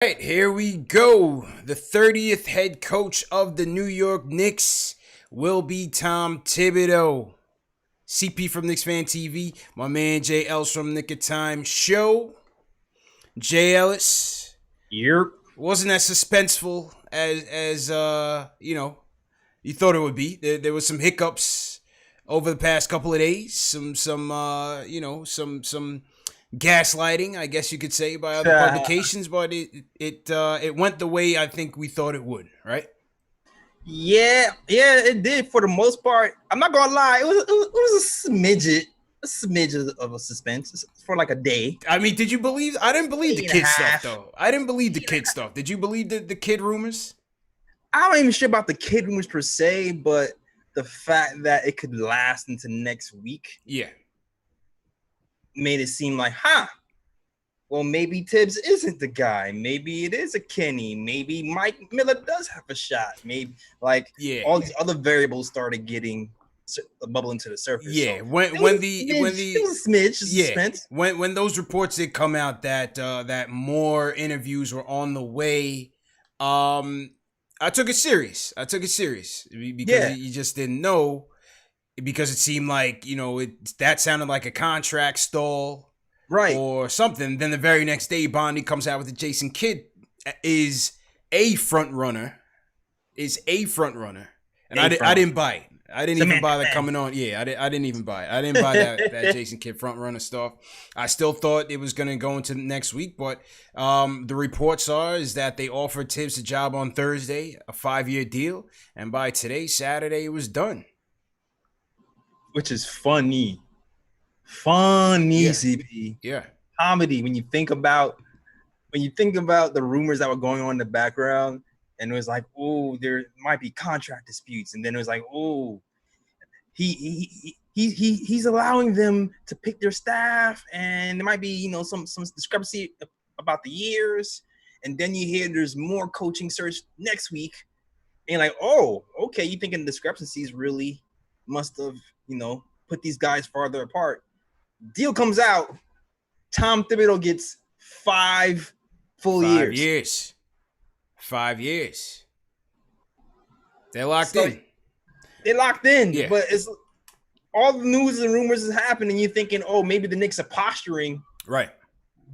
All right, here we go. The 30th head coach of the New York Knicks will be Tom Thibodeau. CP from Knicks Fan TV, my man Jay Ellis from Nick of Time Show. Jay Ellis Yep. wasn't as suspenseful as you thought it would be. There was some hiccups over the past couple of days. Some gaslighting, I guess you could say, by other publications, but it went the way I think we thought it would, right? Yeah, it did for the most part. I'm not gonna lie, it was a smidge of a suspense for like a day. I mean, did you believe? I didn't believe the Day and a kid stuff half. though. I didn't believe the kid stuff. Did you believe the kid rumors? I'm not even sure about the kid rumors per se, but the fact that it could last into next week Yeah. made it seem like, well, maybe Tibs isn't the guy. Maybe it is a Kenny. Maybe Mike Miller does have a shot. Maybe all these other variables started getting bubbling to the surface. Yeah, So when it was the a smidge suspense. when those reports did come out that more interviews were on the way, I took it serious. Because you just didn't know, because it seemed like that sounded like a contract stall, Right. or something. Then the very next day, Bondi comes out with the Jason Kidd is a front runner, and I didn't buy it. I didn't even buy that coming on. Yeah, I didn't even buy it. I didn't buy that Jason Kidd front runner stuff. I still thought it was going to go into next week, but the reports is that they offered Tibs a job on Thursday, a 5-year deal, and by today, Saturday, it was done. Which is funny, CP. Yeah. Comedy when you think about the rumors that were going on in the background, and it was like, oh, there might be contract disputes, and then it was like, oh, he's allowing them to pick their staff, and there might be some discrepancy about the years, and then you hear there's more coaching search next week, and you're like, oh, okay, you thinking discrepancies really must have put these guys farther apart. Deal comes out, Tom Thibodeau gets 5 full years. 5 years. They're locked in. They're locked in, Yeah. but it's all the news and rumors is happening. You're thinking, oh, maybe the Knicks are posturing. Right.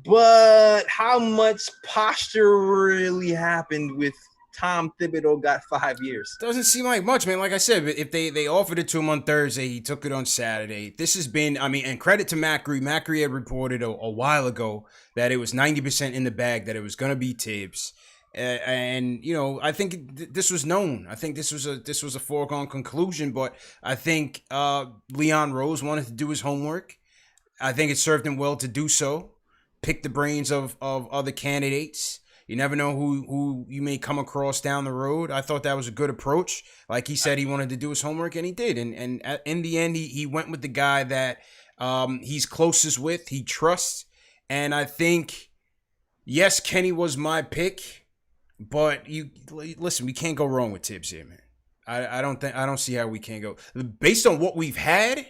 But how much posture really happened with Tom Thibodeau got 5 years? Doesn't seem like much, man. Like I said, if they offered it to him on Thursday, he took it on Saturday. This has been, and credit to Macri. Macri had reported a while ago that it was 90% in the bag, that it was going to be Tibs. And I think this was known. I think this was a foregone conclusion. But I think Leon Rose wanted to do his homework. I think it served him well to do so. Pick the brains of other candidates. You never know who you may come across down the road. I thought that was a good approach. Like he said, he wanted to do his homework, and he did. And in the end, he went with the guy that he's closest with, he trusts. And I think, yes, Kenny was my pick. But listen, we can't go wrong with Tibs here, man. I don't see how we can't go. Based on what we've had,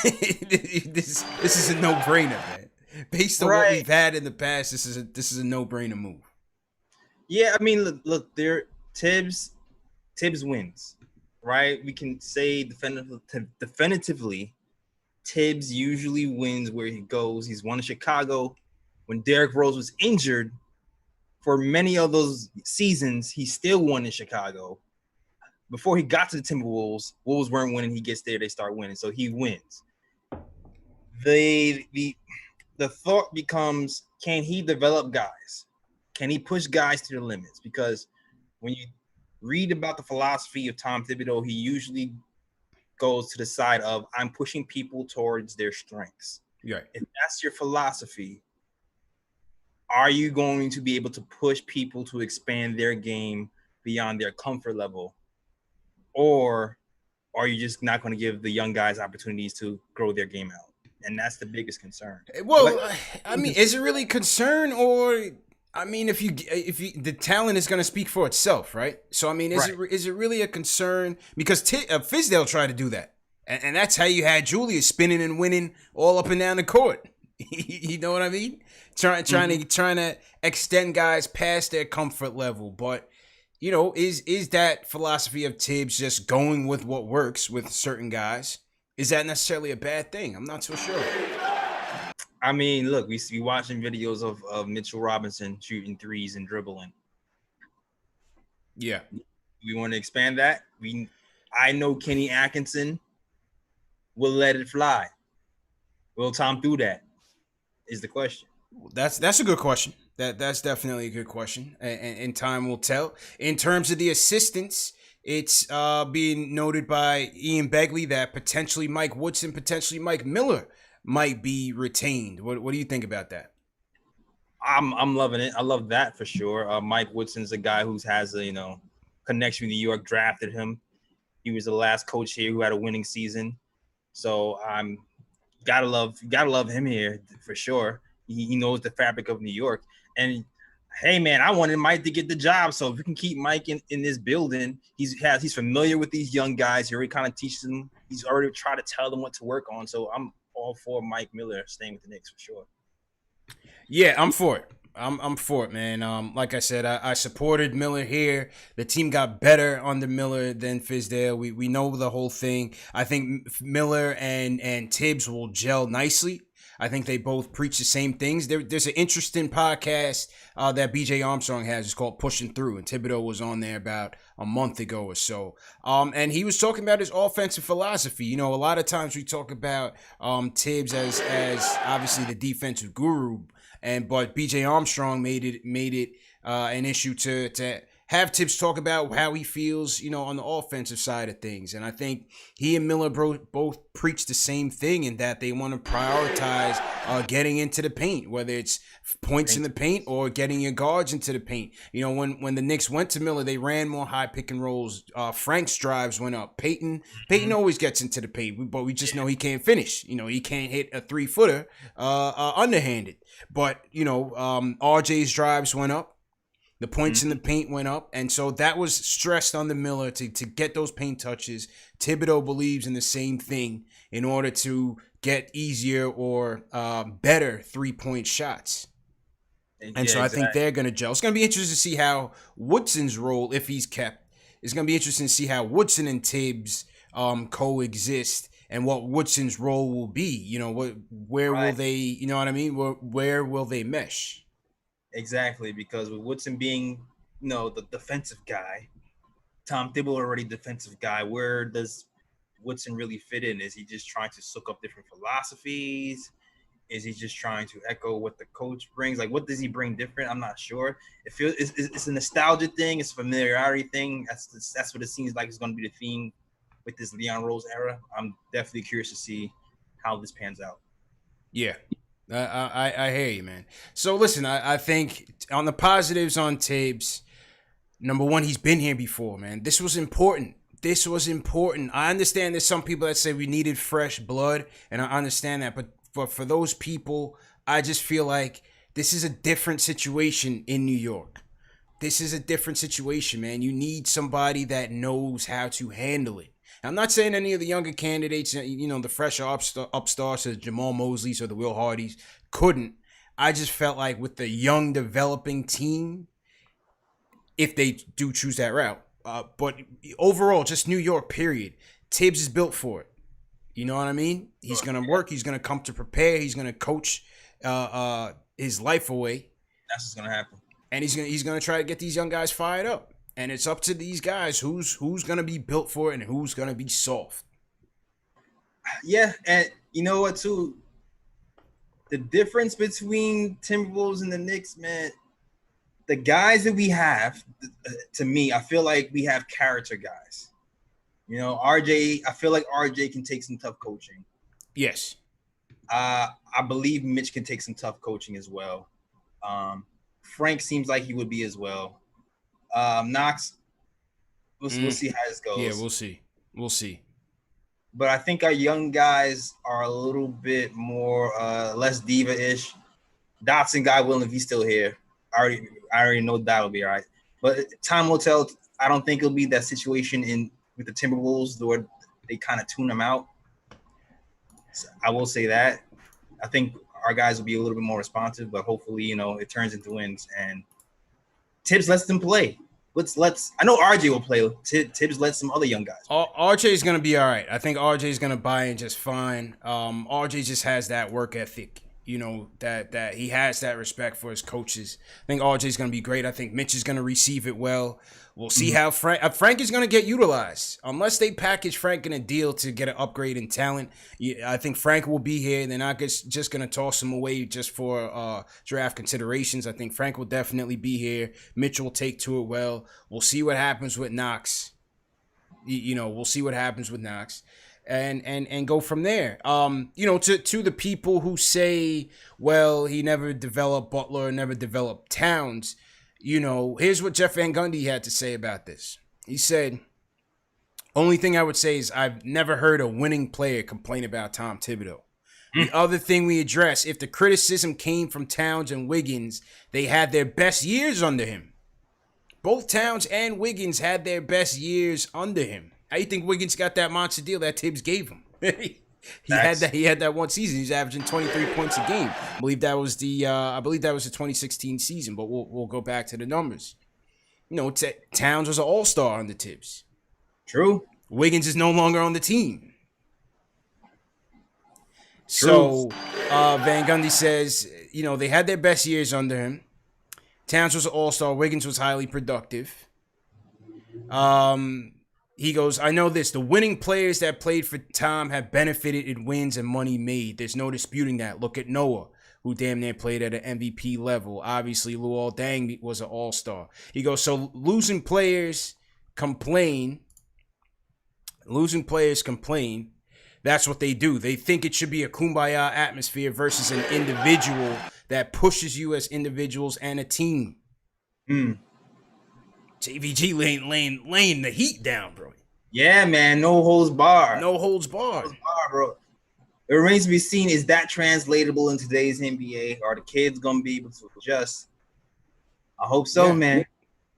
this is a no-brainer, man. Based on what we've had in the past, this is a no-brainer move. Yeah, I mean, look, Tibs wins, right? We can say definitively, Tibs usually wins where he goes. He's won in Chicago. When Derrick Rose was injured, for many of those seasons, he still won in Chicago. Before he got to the Timberwolves, Wolves weren't winning. He gets there, they start winning, so he wins. The thought becomes, can he develop guys? Can he push guys to the limits? Because when you read about the philosophy of Tom Thibodeau, he usually goes to the side of, I'm pushing people towards their strengths. Yeah. If that's your philosophy, are you going to be able to push people to expand their game beyond their comfort level? Or are you just not going to give the young guys opportunities to grow their game out? And that's the biggest concern. Well, is it really a concern, or if you the talent is going to speak for itself, right? So is it really a concern? Because Fizdale tried to do that, and that's how you had Julius spinning and winning all up and down the court. You know what I mean? Trying to extend guys past their comfort level. But is that philosophy of Tibbs just going with what works with certain guys? Is that necessarily a bad thing? I'm not so sure. I mean, look, we see watching videos of Mitchell Robinson shooting threes and dribbling. Yeah. We want to expand that. I know Kenny Atkinson will let it fly. Will Tom do that? Is the question. That's a good question. That's definitely a good question, and time will tell. In terms of the assistants, it's being noted by Ian Begley that potentially Mike Woodson, potentially Mike Miller might be retained. What do you think about that? I'm loving it. I love that for sure. Mike Woodson's a guy who has a connection with New York. Drafted him. He was the last coach here who had a winning season. So I'm gotta love him here for sure. He knows the fabric of New York. And hey man, I wanted Mike to get the job. So if we can keep Mike in this building, he's familiar with these young guys. He already kind of teaches them. He's already tried to tell them what to work on. So I'm all for Mike Miller staying with the Knicks for sure. Yeah, I'm for it. I'm for it, man. Like I said, I supported Miller here. The team got better under Miller than Fizdale. We know the whole thing. I think Miller and Tibbs will gel nicely. I think they both preach the same things. There's an interesting podcast that BJ Armstrong has. It's called Pushing Through, and Thibodeau was on there about a month ago or so. And he was talking about his offensive philosophy. A lot of times we talk about Tibbs as obviously the defensive guru, but BJ Armstrong made it an issue to have Tibbs talk about how he feels, on the offensive side of things. And I think he and Miller both preach the same thing in that they want to prioritize getting into the paint, whether it's points in the paint or getting your guards into the paint. When the Knicks went to Miller, they ran more high pick and rolls. Frank's drives went up. Peyton always gets into the paint, but we just know he can't finish. He can't hit a 3-footer underhanded. But, RJ's drives went up. The points in the paint went up, and so that was stressed on the Miller to get those paint touches. Thibodeau believes in the same thing in order to get easier or better 3-point shots. And so I think they're going to gel. It's going to be interesting to see how Woodson's role, if he's kept, it's going to be interesting to see how Woodson and Tibbs coexist and what Woodson's role will be. Where will they, you know what I mean? Where will they mesh? Exactly, because with Woodson being, the defensive guy, Tom Thibodeau already defensive guy. Where does Woodson really fit in? Is he just trying to soak up different philosophies? Is he just trying to echo what the coach brings? Like, what does he bring different? I'm not sure. It's a nostalgia thing. It's a familiarity thing. That's what it seems like is going to be the theme with this Leon Rose era. I'm definitely curious to see how this pans out. Yeah. I hear you, man. So listen, I think on the positives on Tibbs, number one, he's been here before, man. This was important. I understand there's some people that say we needed fresh blood, and I understand that. But for those people, I just feel like this is a different situation in New York. This is a different situation, man. You need somebody that knows how to handle it. I'm not saying any of the younger candidates, the fresher upstarts, the Jamal Mosleys or the Will Hardys couldn't. I just felt like with the young developing team, if they do choose that route. But overall, just New York, period. Tibbs is built for it. You know what I mean? He's going to work. He's going to come to prepare. He's going to coach his life away. That's what's going to happen. And he's going to try to get these young guys fired up. And it's up to these guys who's going to be built for it and who's going to be soft. Yeah, and you know what, too? The difference between Timberwolves and the Knicks, man, the guys that we have, to me, I feel like we have character guys. RJ, I feel like RJ can take some tough coaching. Yes. I believe Mitch can take some tough coaching as well. Frank seems like he would be as well. Knox, we'll see how this goes. Yeah, we'll see. But I think our young guys are a little bit more less diva-ish. Dotson, God willing, if he's still here, I already know that'll be all right. But time will tell. I don't think it'll be that situation with the Timberwolves where they kind of tune them out. So I will say that. I think our guys will be a little bit more responsive, but hopefully, it turns into wins and Tibs lets them play. I know RJ will play. Tibs lets some other young guys play. RJ is going to be all right. I think RJ is going to buy in just fine. RJ just has that work ethic, that he has that respect for his coaches. I think RJ is going to be great. I think Mitch is going to receive it well. We'll see how Frank is going to get utilized. Unless they package Frank in a deal to get an upgrade in talent, I think Frank will be here. They're not just going to toss him away just for draft considerations. I think Frank will definitely be here. Mitch will take to it well. We'll see what happens with Knox. We'll see what happens with Knox. And go from there. To the people who say, well, he never developed Butler, never developed Towns. Here's what Jeff Van Gundy had to say about this. He said, only thing I would say is I've never heard a winning player complain about Tom Thibodeau. The other thing we address, if the criticism came from Towns and Wiggins, they had their best years under him. Both Towns and Wiggins had their best years under him. How you think Wiggins got that monster deal that Tibs gave him? He had that one season. He was averaging 23 points a game. I believe that was the 2016 season. But we'll go back to the numbers. Towns was an all-star on the Tibs. True. Wiggins is no longer on the team. True. So Van Gundy says, they had their best years under him. Towns was an all-star. Wiggins was highly productive. He goes, I know this. The winning players that played for Tom have benefited in wins and money made. There's no disputing that. Look at Noah, who damn near played at an MVP level. Obviously, Luol Deng was an all-star. He goes, so losing players complain. That's what they do. They think it should be a kumbaya atmosphere versus an individual that pushes you as individuals and a team. JVG laying the heat down, bro. Yeah, man. No holds barred. No holds barred, bro. It remains to be seen, is that translatable in today's NBA? Are the kids going to be able to adjust? I hope so, man.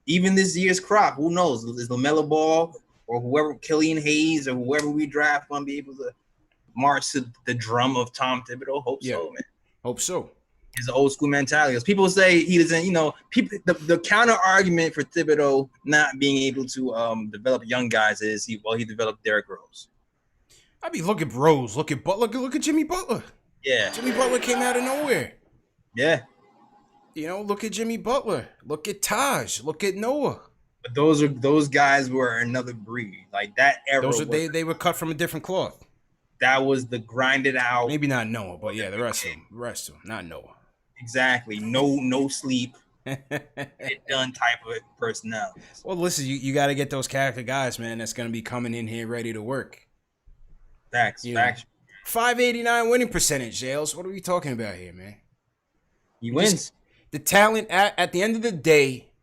Even this year's crop, who knows? Is LaMelo Ball or whoever, Killian Hayes or whoever we draft going to be able to march to the drum of Tom Thibodeau? Hope so, man. Hope so. His old school mentality. Because people say he doesn't, people. The counter argument for Thibodeau not being able to develop young guys is he developed Derrick Rose. I mean, look at Rose, look at Butler, look at Jimmy Butler. Yeah, Jimmy Butler came out of nowhere. Yeah, look at Jimmy Butler, look at Taj, look at Noah. But those guys were another breed. Like that era. They were cut from a different cloth. That was the grinded out. Maybe not Noah, but yeah, the rest of them, not Noah. Exactly. No sleep. Get done type of personality. Well, listen, you got to get those character guys, man. That's going to be coming in here ready to work. Facts. 589 winning percentage, Jales. What are we talking about here, man? He wins. The talent at the end of the day,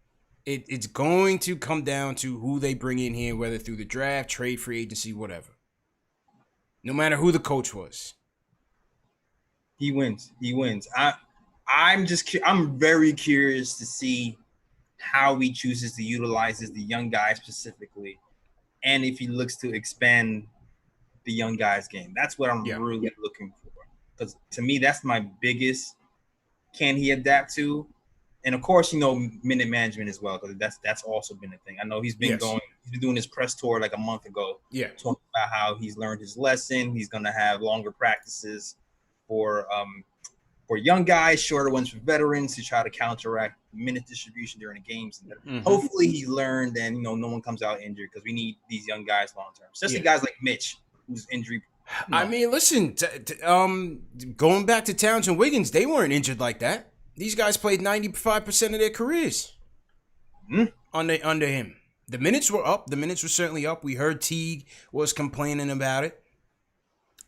it's going to come down to who they bring in here, whether through the draft, trade, free agency, whatever. No matter who the coach was. He wins. I'm very curious to see how he chooses to utilize the young guys specifically, and if he looks to expand the young guys game. That's what I'm really looking for. Because to me, that's my biggest. Can he adapt to? And of course, minute management as well, because that's also been a thing. I know he's been doing his press tour like a month ago. Yeah, talking about how he's learned his lesson. He's gonna have longer practices for young guys, shorter ones for veterans to try to counteract minute distribution during the games. And hopefully he learned and, no one comes out injured because we need these young guys long-term, especially guys like Mitch, who's injury. I mean, listen, going back to Towns and Wiggins, they weren't injured like that. These guys played 95% of their careers under him. The minutes were up. The minutes were certainly up. We heard Teague was complaining about it.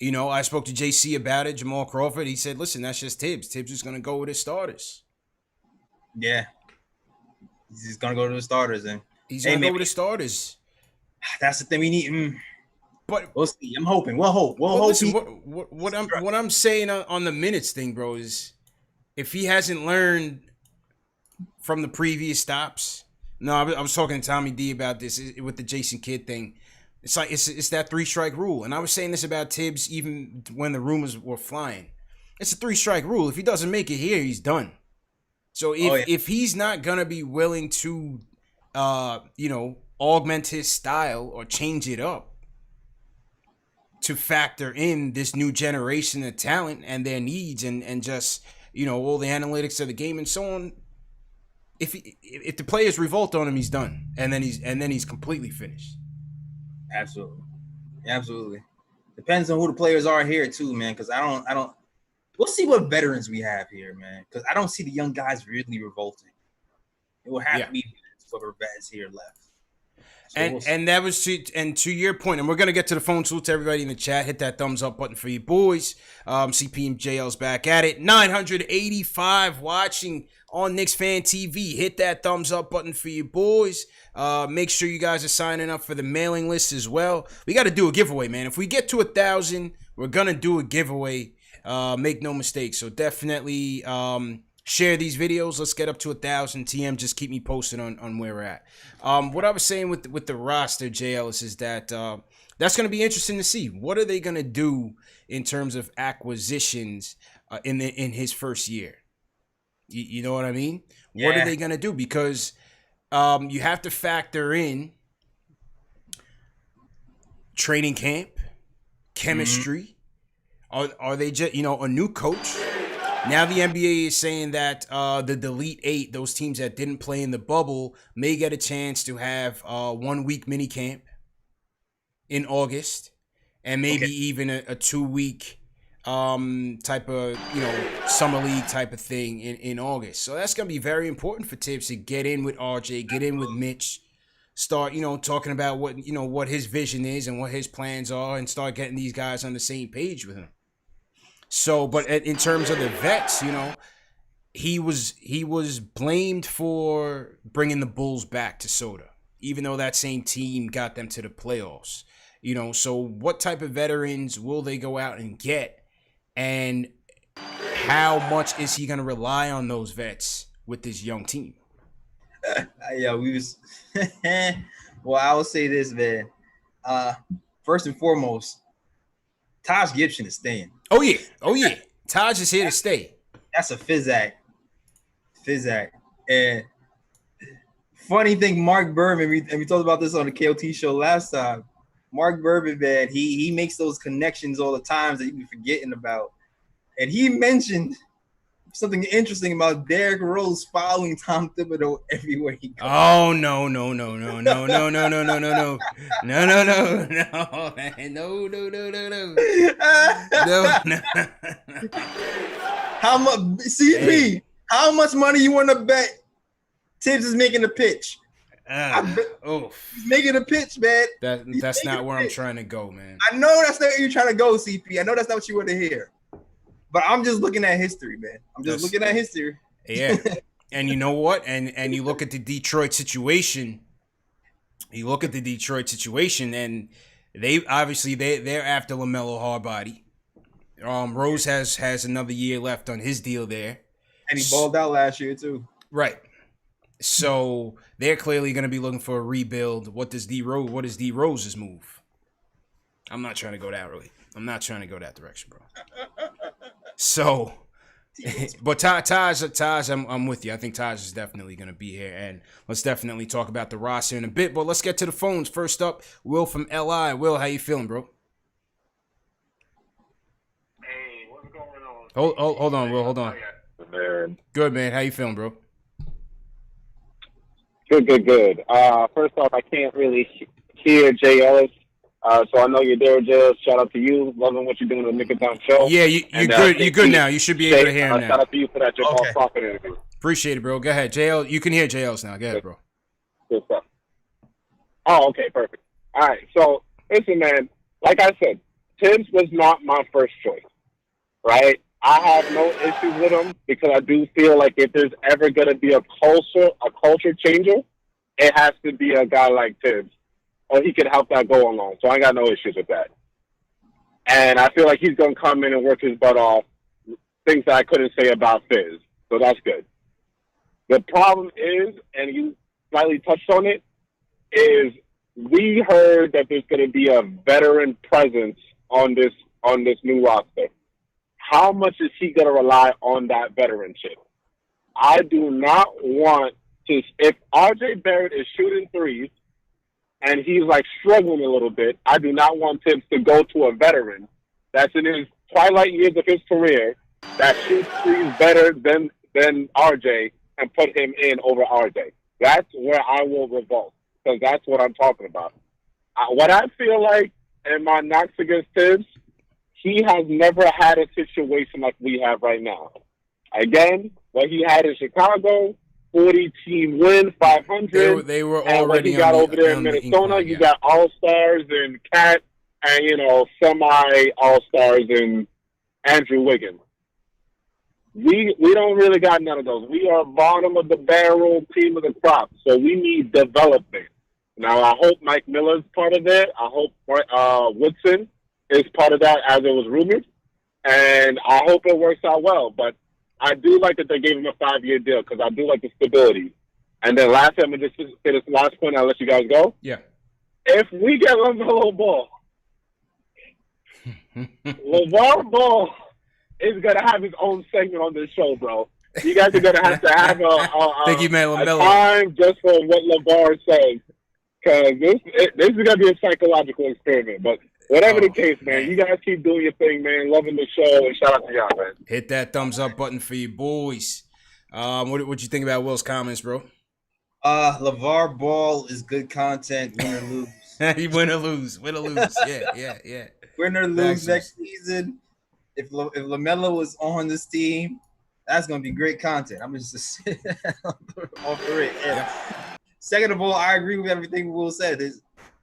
I spoke to JC about it, Jamal Crawford. He said, listen, that's just Tibs. Tibs is going to go with his starters. Yeah. He's going to go to the starters. And he's going to go with his starters. That's the thing we need. But we'll see. I'm hoping. We'll hope. Listen, what I'm saying on the minutes thing, bro, is if he hasn't learned from the previous stops. No, I was talking to Tommy D about this with the Jason Kidd thing. It's like it's that 3-strike rule. And I was saying this about Tibbs even when the rumors were flying. It's a 3-strike rule. If he doesn't make it here, he's done. So if he's not gonna be willing to, augment his style or change it up to factor in this new generation of talent and their needs and just all the analytics of the game and so on. If the players revolt on him, he's done, and then he's completely finished. Absolutely. Depends on who the players are here too, man. Because I don't. We'll see what veterans we have here, man. Because I don't see the young guys really revolting. It will have to be for the vets here left. So and that was to your point, and we're gonna get to the phone too. To everybody in the chat, hit that thumbs up button for you boys. CPMJL's back at it. 985 watching on KnicksFanTV. Hit that thumbs up button for you boys. Make sure you guys are signing up for the mailing list as well. We got to do a giveaway, man. If we get to 1,000, we're gonna do a giveaway. Make no mistake. So definitely share these videos. Let's get up to 1,000. TM, just keep me posted on where we're at. What I was saying with the roster, JL, is that that's going to be interesting to see. What are they going to do in terms of acquisitions in his first year? You know what I mean? Yeah. What are they going to do? Because you have to factor in training camp, chemistry. Are they just, a new coach? Now the NBA is saying that the Elite 8, those teams that didn't play in the bubble, may get a chance to have 1 week mini camp in August, and maybe even a 2-week type of summer league type of thing in August. So that's gonna be very important for Tibs to get in with RJ, get in with Mitch, start talking about what his vision is and what his plans are, and start getting these guys on the same page with him. So, but in terms of the vets, he was blamed for bringing the Bulls back to Soda, even though that same team got them to the playoffs. So what type of veterans will they go out and get, and how much is he going to rely on those vets with this young team? Well, I will say this, man. First and foremost, Taj Gibson is staying. Oh yeah. Taj is here to stay. That's a Fizac. And funny thing, Mark Berman, we talked about this on the KOT show last time. Mark Berman, man, he makes those connections all the times that you be forgetting about. And he mentioned something interesting about Derrick Rose following Tom Thibodeau everywhere he goes. Oh no, man. No. How much CP? Hey. How much money you want to bet Tibs is making a pitch? He's making a pitch, man. That's not where I'm trying to go, man. I know that's not where you're trying to go, CP. I know that's not what you want to hear. But I'm just looking at history, man. Looking at history. Yeah. And you know what? And you look at the Detroit situation. And they obviously they're after LaMelo Hardbody. Rose has another year left on his deal there. And he balled out last year too. Right. So they're clearly going to be looking for a rebuild. What is D Rose's move? I'm not trying to go that way. I'm not trying to go that direction, bro. So, but Taj, I'm with you. I think Taj is definitely going to be here, and let's definitely talk about the roster in a bit. But let's get to the phones. First up, Will from LI. Will, how you feeling, bro? Hey, what's going on? Hold on, Will. Hold on. Man. Good, man. How you feeling, bro? Good. First off, I can't really hear Jay Ellis. So I know you're there, Jill. Shout out to you. Loving what you're doing on the Nick and Tom show. Yeah, you're good. You're good now. You should be able to hear him now. Shout out to you for that. All talking interview. Appreciate it, bro. Go ahead, JL. You can hear JL's now. Go ahead, bro. Good stuff. Oh, okay, perfect. All right. So listen, man. Like I said, Tibs was not my first choice. Right? I have no issues with him because I do feel like if there's ever going to be a culture changer, it has to be a guy like Tibs. Or he could help that go along. So I got no issues with that. And I feel like he's going to come in and work his butt off, things that I couldn't say about Fizz. So that's good. The problem is, and you slightly touched on it, is we heard that there's going to be a veteran presence on this new roster. how much is he going to rely on that veteranship? I do not want to, if RJ Barrett is shooting threes and he's like struggling a little bit, I do not want Tibs to go to a veteran that's in his twilight years of his career that shoots threes better than RJ and put him in over RJ. That's where I will revolt, because that's what I'm talking about. What I feel like in my knocks against Tibs, he has never had a situation like we have right now. Again, what he had in Chicago, 40-team win, 500. They were and what already he got on over there in Minnesota, you got all-stars in Cat and, you know, semi-all-stars in Andrew Wiggins. We don't really got none of those. We are bottom of the barrel, team of the crop. So we need development. Now, I hope Mike Miller's part of it. I hope Woodson is part of that, as it was rumored. And I hope it works out well. But I do like that they gave him a 5-year deal, because I do like the stability. And then last time, I'm just say this last point, I'll let you guys go. Yeah. If we get LaMelo Ball, LeVar Ball is going to have his own segment on this show, bro. You guys are going to have Think you meant a LaMelo. time just for what LeVar says. Because this is going to be a psychological experiment. But whatever the case, man, you guys keep doing your thing, man. Loving the show, and shout out to y'all, man. Hit that thumbs up button for you boys. What you think about Will's comments, bro? LeVar Ball is good content, win or lose. Win or lose. Yeah. Win or lose next season. If LaMelo was on this team, that's going to be great content. I'm just off the rip. Yeah. Second of all, I agree with everything Will said. It's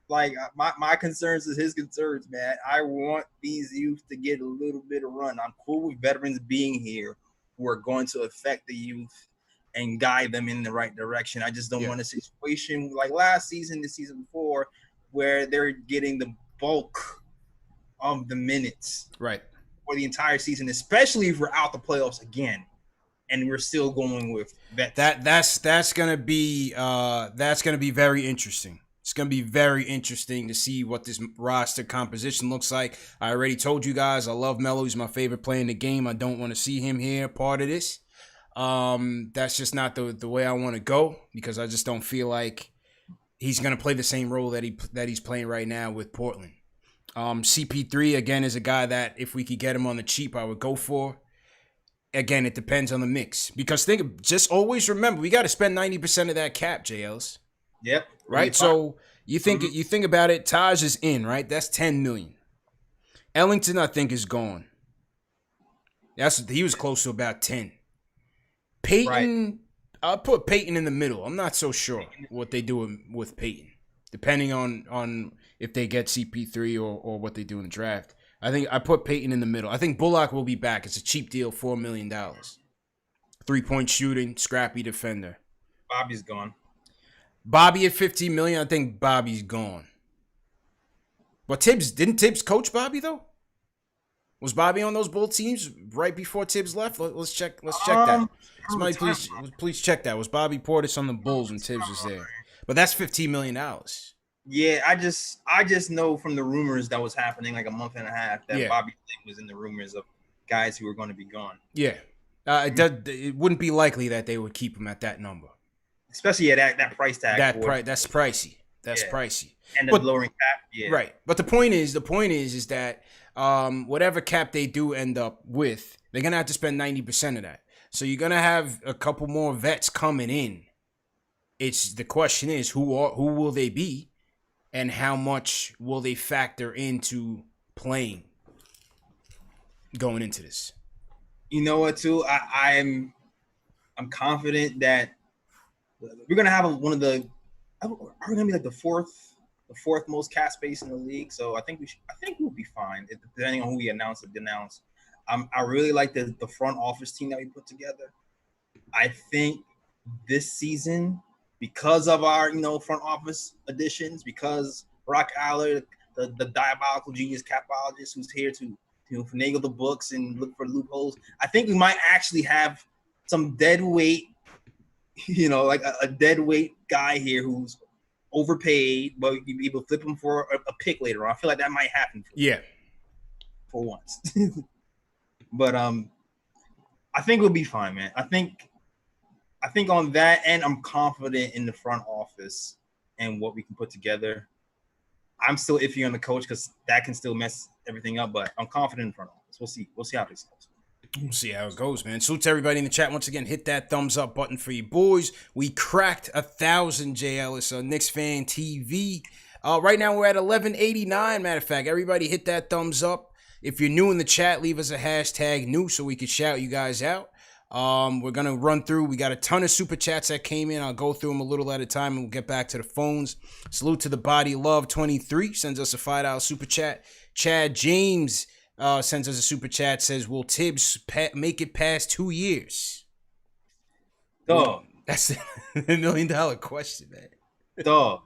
like my concerns is his concerns, man. I want these youth to get a little bit of run. I'm cool with veterans being here who are going to affect the youth and guide them in the right direction. I just don't want a situation like last season, the season before, where they're getting the bulk of the minutes for the entire season, especially if we're out the playoffs again and we're still going with vets. That's gonna be very interesting. It's gonna be very interesting to see what this roster composition looks like. I already told you guys I love Melo. He's my favorite player in the game. I don't want to see him here part of this. That's just not the way I want to go, because I just don't feel like he's gonna play the same role that he's playing right now with Portland. CP3 again is a guy that if we could get him on the cheap, I would go for. Again, it depends on the mix, because just always remember, we got to spend 90% of that cap, JLs. Yep. Right. So you think about it. Taj is in, right? That's $10 million. Ellington, I think, is gone. He was close to about 10. Peyton, I'll put Peyton in the middle. I'm not so sure what they do with Peyton, depending on if they get CP3 or what they do in the draft. I think I put Peyton in the middle. I think Bullock will be back. It's a cheap deal, $4 million. 3-point shooting, scrappy defender. Bobby's gone. Bobby at $15 million. I think Bobby's gone. But didn't Tibs coach Bobby though? Was Bobby on those Bull teams right before Tibs left? Let's check that. Somebody please check that. Was Bobby Portis on the Bulls when Tibs was there? But that's $15 million. Yeah, I just know from the rumors that was happening like a month and a half that Bobby was in the rumors of guys who were going to be gone. Yeah, it wouldn't be likely that they would keep him at that number, especially at that price tag. That's pricey. That's pricey. And the lowering cap. Yeah, right. But the point is that whatever cap they do end up with, they're gonna have to spend 90% of that. So you're gonna have a couple more vets coming in. The question is who will they be? And how much will they factor into playing going into this? You know what, too? I'm confident that we're gonna have one of the. Are we gonna be like the fourth most cap space in the league? So I think we'll be fine, depending on who we announce or denounce. I really like the front office team that we put together. I think this season, because of our front office additions, because Brock Aller, the diabolical genius capologist who's here to finagle the books and look for loopholes, I think we might actually have some dead weight, like a dead weight guy here who's overpaid, but we can be able to flip him for a pick later on. I feel like that might happen for once. But I think we'll be fine, man. I think on that end, I'm confident in the front office and what we can put together. I'm still iffy on the coach because that can still mess everything up, but I'm confident in the front office. We'll see. We'll see how this goes. We'll see how it goes, man. Salute to everybody in the chat. Once again, hit that thumbs up button for you boys. We cracked 1,000 J. Ellis on Knicks Fan TV. Right now we're at 1189. Matter of fact, everybody hit that thumbs up. If you're new in the chat, leave us a hashtag new so we can shout you guys out. We're going to run through. We got a ton of super chats that came in. I'll go through them a little at a time and we'll get back to the phones. Salute to the Body Love 23. Sends us a $5 super chat. Chad James sends us a super chat. Says, will Tibs make it past 2 years? Dog. That's the $1 million question, man. Dog.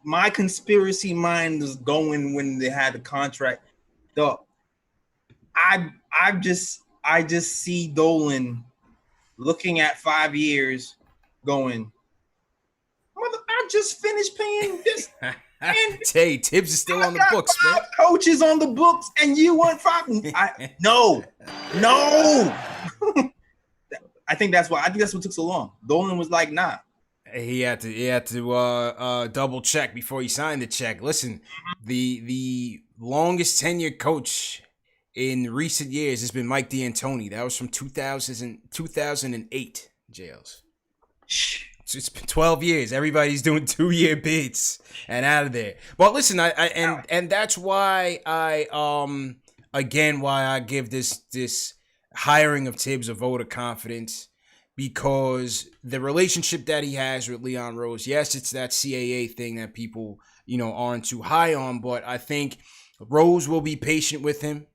My conspiracy mind was going when they had the contract. Dog. I just see Dolan looking at 5 years going, mother, I just finished paying this. And hey, Tibs is still on the books, man. Coaches on the books, and you want 5? No. I think that's what took so long. Dolan was like, nah. He had to double check before he signed the check. Listen, the longest tenured coach in recent years has been Mike D'Antoni. That was from 2008, Jails. It's been 12 years. Everybody's doing 2-year bids and out of there. But listen, and that's why I give this hiring of Tibs a vote of confidence, because the relationship that he has with Leon Rose, yes, it's that CAA thing that people, aren't too high on, but I think Rose will be patient with him.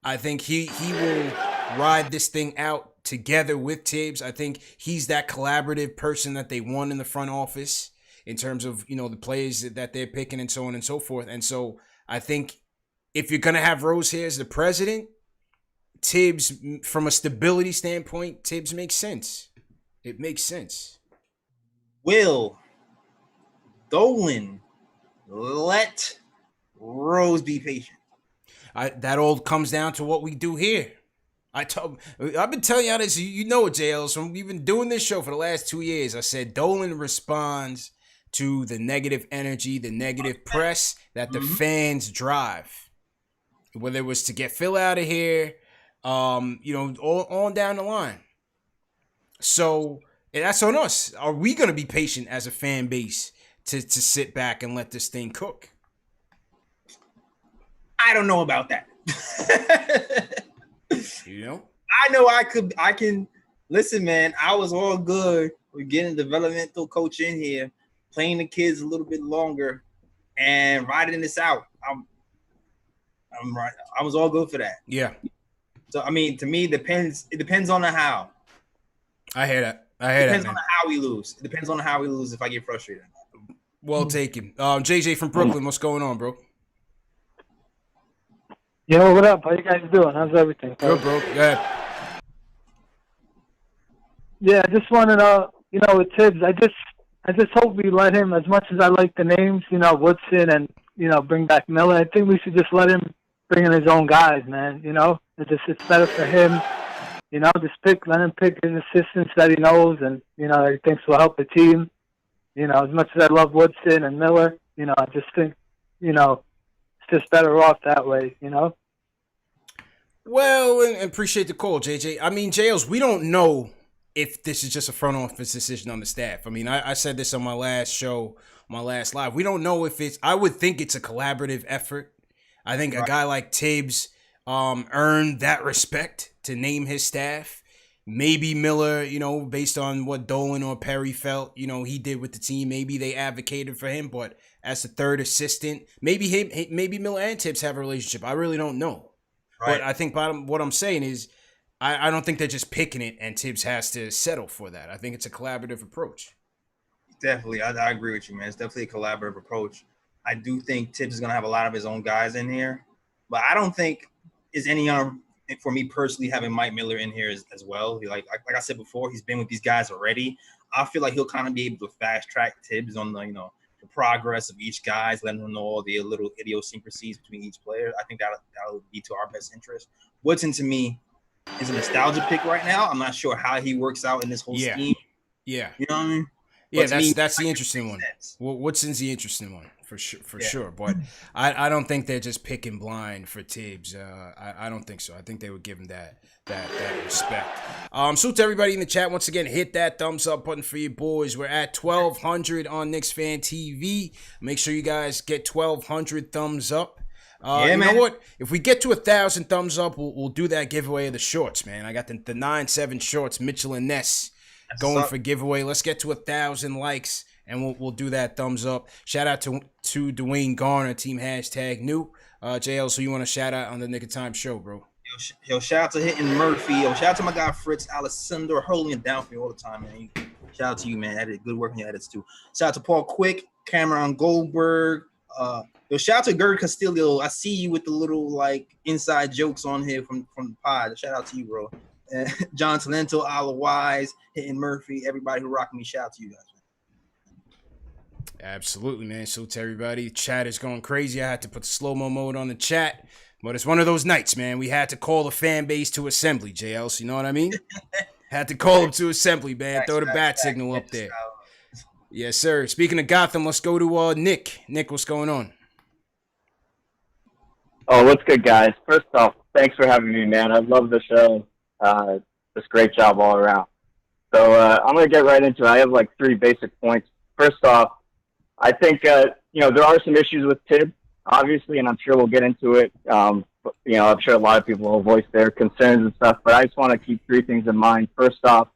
I think he will ride this thing out together with Tibs. I think he's that collaborative person that they want in the front office in terms of, the players that they're picking and so on and so forth. And so I think if you're going to have Rose here as the president, Tibs, from a stability standpoint, Tibs makes sense. It makes sense. Will Dolan let Rose be patient? That all comes down to what we do here. I've been telling y'all this, it, JL. So we've been doing this show for the last 2 years. I said Dolan responds to the negative energy, the negative press that the fans drive. Whether it was to get Phil out of here, all on down the line. So that's on us. Are we going to be patient as a fan base to sit back and let this thing cook? I don't know about that. I know I can listen, man. I was all good with getting a developmental coach in here, playing the kids a little bit longer and riding this out. I'm right. I was all good for that. Yeah. So to me, it depends on the how. I hear that. It depends on the how we lose. It depends on how we lose if I get frustrated. Well taken. JJ from Brooklyn, what's going on, bro? Yo, what up? How you guys doing? How's everything? Good, bro. Go ahead. Yeah, I just wanted to, with Tibbs, I just hope we let him, as much as I like the names, Woodson and, bring back Miller. I think we should just let him bring in his own guys, man. It's better for him. Let him pick his assistants that he knows and, that he thinks will help the team. As much as I love Woodson and Miller, I just think, it's just better off that way, Well, and appreciate the call, JJ. I mean, JLs, we don't know if this is just a front office decision on the staff. I mean, I said this on my last show, my last live. We don't know if I would think it's a collaborative effort. I think a guy like Tibs earned that respect to name his staff. Maybe Miller, based on what Dolan or Perry felt, he did with the team. Maybe they advocated for him, but as a third assistant, maybe Miller and Tibs have a relationship. I really don't know. Right. But I think what I'm saying is I don't think they're just picking it and Tibs has to settle for that. I think it's a collaborative approach. Definitely. I agree with you, man. It's definitely a collaborative approach. I do think Tibs is going to have a lot of his own guys in here, but I don't think is any for me personally having Mike Miller in here as well. Like I said before, he's been with these guys already. I feel like he'll kind of be able to fast track Tibs on the the progress of each guys, letting them know all the little idiosyncrasies between each player. I think that'll be to our best interest. Woodson, to me, is a nostalgia pick right now. I'm not sure how he works out in this whole scheme. Yeah. You know what I mean? Yeah, that's the interesting one. Woodson's the interesting one for sure. But I don't think they're just picking blind for Tibs. I don't think so. I think they would give him that respect. So to everybody in the chat, once again, hit that thumbs up button for you boys. We're at 1,200 on KnicksFanTV. Make sure you guys get 1,200 thumbs up. You know what? If we get to 1,000 thumbs up, we'll do that giveaway of the shorts, man. I got the 9-7 shorts, Mitchell and Ness. Going for giveaway. Let's get to 1,000 likes, and we'll do that thumbs up. Shout out to Dwayne Garner, team #new. JL, so you want to shout out on the Nick of Time show, bro? Yo, shout out to Hitting Murphy. Yo, shout out to my guy Fritz Alessandro, holding it down for me all the time, man. Shout out to you, man. Edit good work on your edits too. Shout out to Paul Quick, Cameron Goldberg. Yo, shout out to Gerd Castillo. I see you with the little like inside jokes on here from the pod. Shout out to you, bro. John Talento, Ala Wise, Hitting Murphy, everybody who rocked me. Shout out to you guys. Absolutely, man. So to everybody, chat is going crazy. I had to put the slow-mo mode on the chat, but it's one of those nights, man. We had to call the fan base to assembly, JL. So you know what I mean? Had to call them to assembly, man. Throw the bat signal up there. Yes, sir. Speaking of Gotham, let's go to Nick. Nick, what's going on? Oh, what's good, guys? First off, thanks for having me, man. I love the show. Just great job all around. So I'm going to get right into it. I have like 3 basic points. First off, I think, there are some issues with Tibs, obviously, and I'm sure we'll get into it. I'm sure a lot of people will voice their concerns and stuff, but I just want to keep 3 things in mind. First off,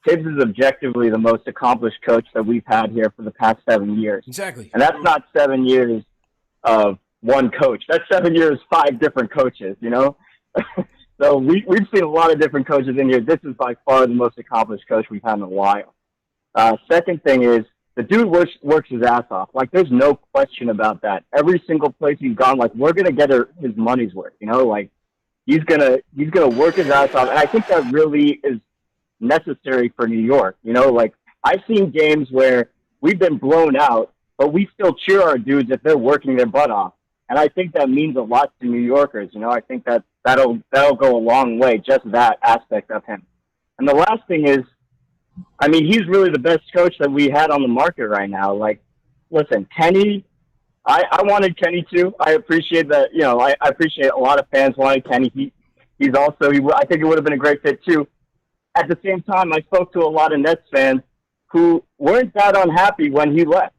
Tibs is objectively the most accomplished coach that we've had here for the past 7 years. Exactly. And that's not 7 years of one coach. That's 7 years, 5 different coaches, you know? So we've seen a lot of different coaches in here. This is by far the most accomplished coach we've had in a while. Second thing is, the dude works his ass off. Like, there's no question about that. Every single place he's gone, like, we're gonna get his money's worth. You know, like he's gonna work his ass off, and I think that really is necessary for New York. You know, like I've seen games where we've been blown out, but we still cheer our dudes if they're working their butt off, and I think that means a lot to New Yorkers. You know, I think that'll go a long way. Just that aspect of him. And the last thing is, I mean, he's really the best coach that we had on the market right now. Like, listen, Kenny, I wanted Kenny too. I appreciate that. You know, I appreciate a lot of fans wanted Kenny. I think it would have been a great fit too. At the same time, I spoke to a lot of Nets fans who weren't that unhappy when he left.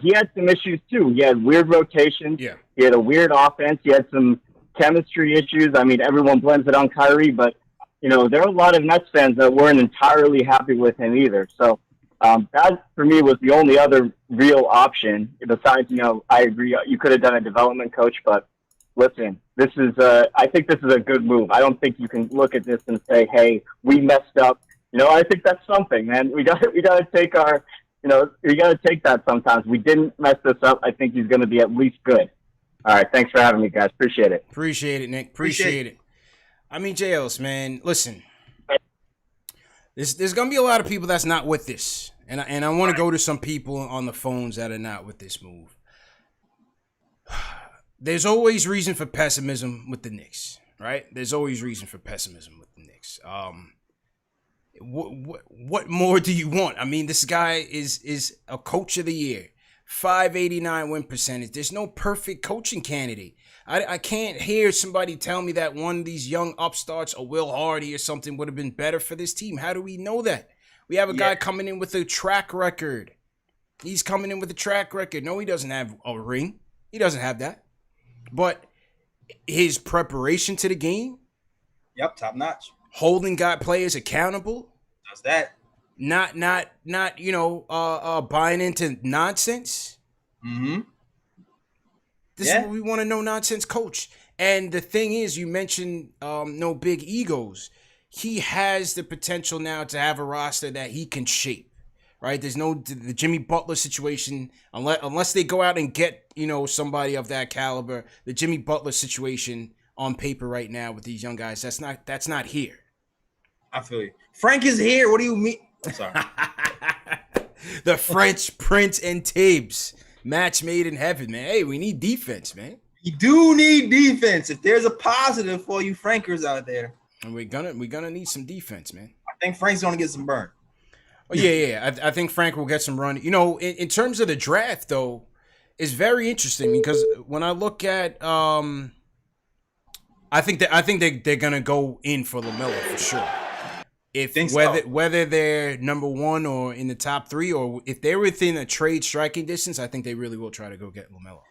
He had some issues too. He had weird rotations. Yeah. He had a weird offense. He had some chemistry issues. I mean, everyone blames it on Kyrie, but you know, there are a lot of Nets fans that weren't entirely happy with him either. So that, for me, was the only other real option. Besides, you know, I agree, you could have done a development coach, but listen, I think this is a good move. I don't think you can look at this and say, hey, we messed up. You know, I think that's something, man. We got to take we got to take that sometimes. We didn't mess this up. I think he's going to be at least good. All right, thanks for having me, guys. Appreciate it. Appreciate it, Nick. Appreciate it. I mean, JLs, man, listen. There's going to be a lot of people that's not with this. And I want to go to some people on the phones that are not with this move. There's always reason for pessimism with the Knicks, right? There's always reason for pessimism with the Knicks. What more do you want? I mean, this guy is a coach of the year. 589 win percentage. There's no perfect coaching candidate. I can't hear somebody tell me that one of these young upstarts, a Will Hardy or something, would have been better for this team. How do we know that? We have a guy coming in with a track record. He's coming in with a track record. No, he doesn't have a ring. He doesn't have that. But his preparation to the game. Yep, top notch. Holding players accountable. Does that. Not buying into nonsense. Mm-hmm. This is what we want to know, nonsense coach. And the thing is, you mentioned no big egos. He has the potential now to have a roster that he can shape, right? There's the Jimmy Butler situation, unless they go out and get, somebody of that caliber. The Jimmy Butler situation on paper right now with these young guys, that's not here. I feel you. Frank is here. What do you mean? I'm sorry. The French Prince and Tibs. match made in heaven, man. Hey, we need defense, man. You do need defense. If there's a positive for you Frankers out there, And we're gonna need some defense, man. I think Frank's gonna get some burn. Oh, yeah. I think Frank will get some run. You know, in terms of the draft, though, it's very interesting because when I look at, I think they're gonna go in for LaMelo for sure. Whether they're number one or in the top three, or if they're within a trade striking distance, I think they really will try to go get LaMelo.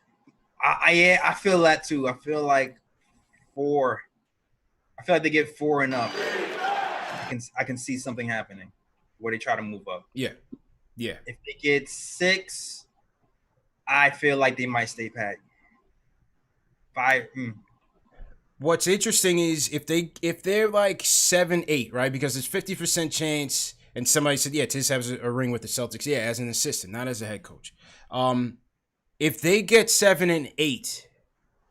I feel that too. I feel like 4. I feel like they get 4 and up. I can see something happening where they try to move up. Yeah. If they get 6, I feel like they might stay pat. 5. What's interesting is if they're like 7, 8, right? Because there's 50% chance, and somebody said, yeah, Tiz has a ring with the Celtics. Yeah, as an assistant, not as a head coach. If they get 7 and 8,